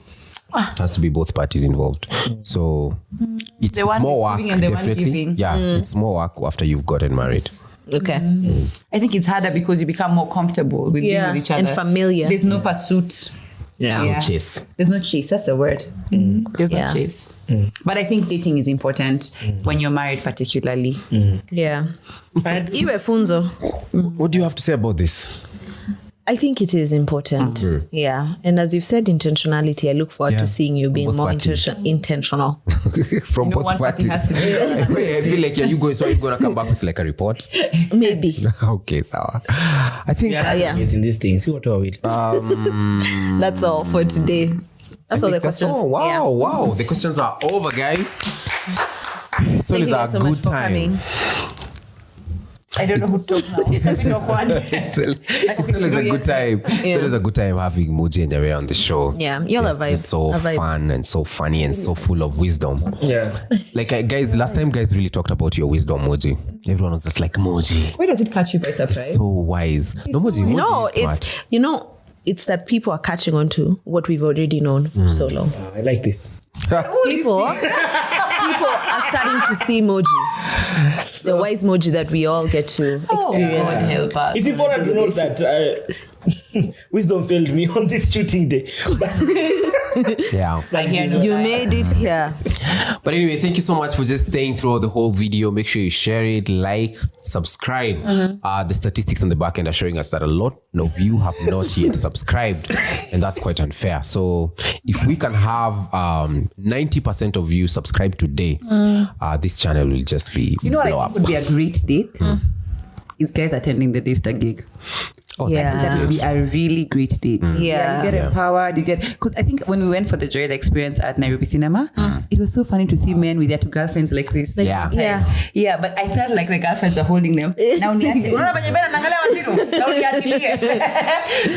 A: It has to be both parties involved. So it's
D: one
A: more work,
D: receiving and the one
A: definitely.
D: giving.
A: Yeah, it's more work after you've gotten married.
B: Okay.
D: I think it's harder because you become more comfortable with being with each other.
B: And familiar.
D: There's no pursuit.
A: No chase.
D: There's no chase. That's the word. There's no
B: Yeah.
D: chase. But I think dating is important when you're married particularly.
B: Yeah. Iwe funzo.
A: What do you have to say about this?
B: I think it is important. Yeah. And as you've said, intentionality, I look forward to seeing you being
A: Both
B: more
A: parties.
B: intentional.
A: From both
D: one party
A: parties.
D: has to be.
A: I feel like you're going to come back with like a report.
B: Maybe.
A: Okay, sawa. I think
B: yeah.
C: It's in this thing. See what we
B: That's all for today. That's all the questions.
A: Oh, wow,
B: Yeah.
A: wow. The questions are over, guys. So
B: Thank
A: it's
B: you
A: a
B: guys so much
A: good
B: for
A: time.
B: coming.
D: I don't know who to talk now. It's a bit awkward.
A: It's always a good time. It's always a good time having Moji and Nyawira on the show.
B: Yeah, y'all are
A: It's
B: vibe.
A: just so
B: A vibe.
A: fun and so funny and so full of wisdom.
C: Yeah.
A: Like guys, last time guys really talked about your wisdom, Moji. Everyone was just like, Moji,
D: Where does it catch you by surprise?
A: so wise. No, Moji
B: No,
A: is smart.
B: it's that people are catching on to what we've already known for so long.
C: I like this.
B: People are starting to see Moji, the wise Moji that we all get to experience.
D: God help us.
C: It's important to note that wisdom failed me on this shooting day. But
A: Yeah.
D: I hear no
B: You
D: lie.
B: made it here.
A: But anyway, thank you so much for just staying through the whole video. Make sure you share it, like, subscribe. The statistics on the back end are showing us that a lot of you have not yet subscribed, and that's quite unfair. So if we can have 90% of you subscribe today, this channel will just be
D: You know what
A: blow
D: I
A: up.
D: think would be a great date? Is guys attending the Daystar gig.
A: Oh,
B: Yeah.
D: That would be a really great date.
B: Yeah.
D: You get empowered. You get, because I think when we went for the Joyriders experience at Nairobi Cinema, it was so funny to see men with their two girlfriends like this.
A: Yeah.
D: All the time. Yeah, but I felt like the girlfriends are holding them. Now niache. Unaona venye bena naangalia waziri. Now niachilie.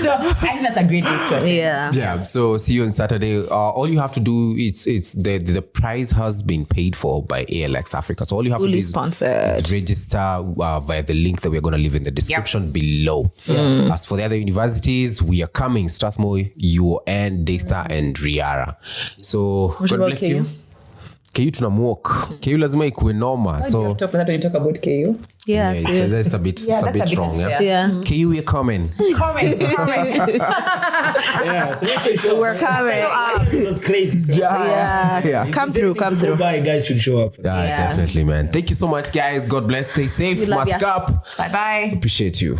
D: So I think that's a great date to attend.
A: Yeah, so see you on Saturday. All you have to do, it's the prize has been paid for by ALX Africa. So all you have to do
B: Fully
A: is
B: sponsored.
A: register via the link that we're going to leave in the description below. As for the other universities, we are coming: Strathmore, UON, Daystar, and Riara. So God
B: about
A: bless you. KU tunamwalk. KU lazima ikuwe noma. So
D: Talk about when you talk about KU.
B: Yeah.
A: it's a bit strong.
D: unfair.
B: Yeah.
A: KU, we're coming.
D: Comment.
C: Yeah, so make sure you show
B: We're
C: up.
B: coming.
C: It was crazy. So
B: Yeah. Come through.
C: Bye, guys should show up.
A: Yeah, definitely, man. Thank you so much, guys. God bless. Stay safe.
B: We love
A: Mask
B: ya.
A: up.
D: Bye-bye.
A: Appreciate you.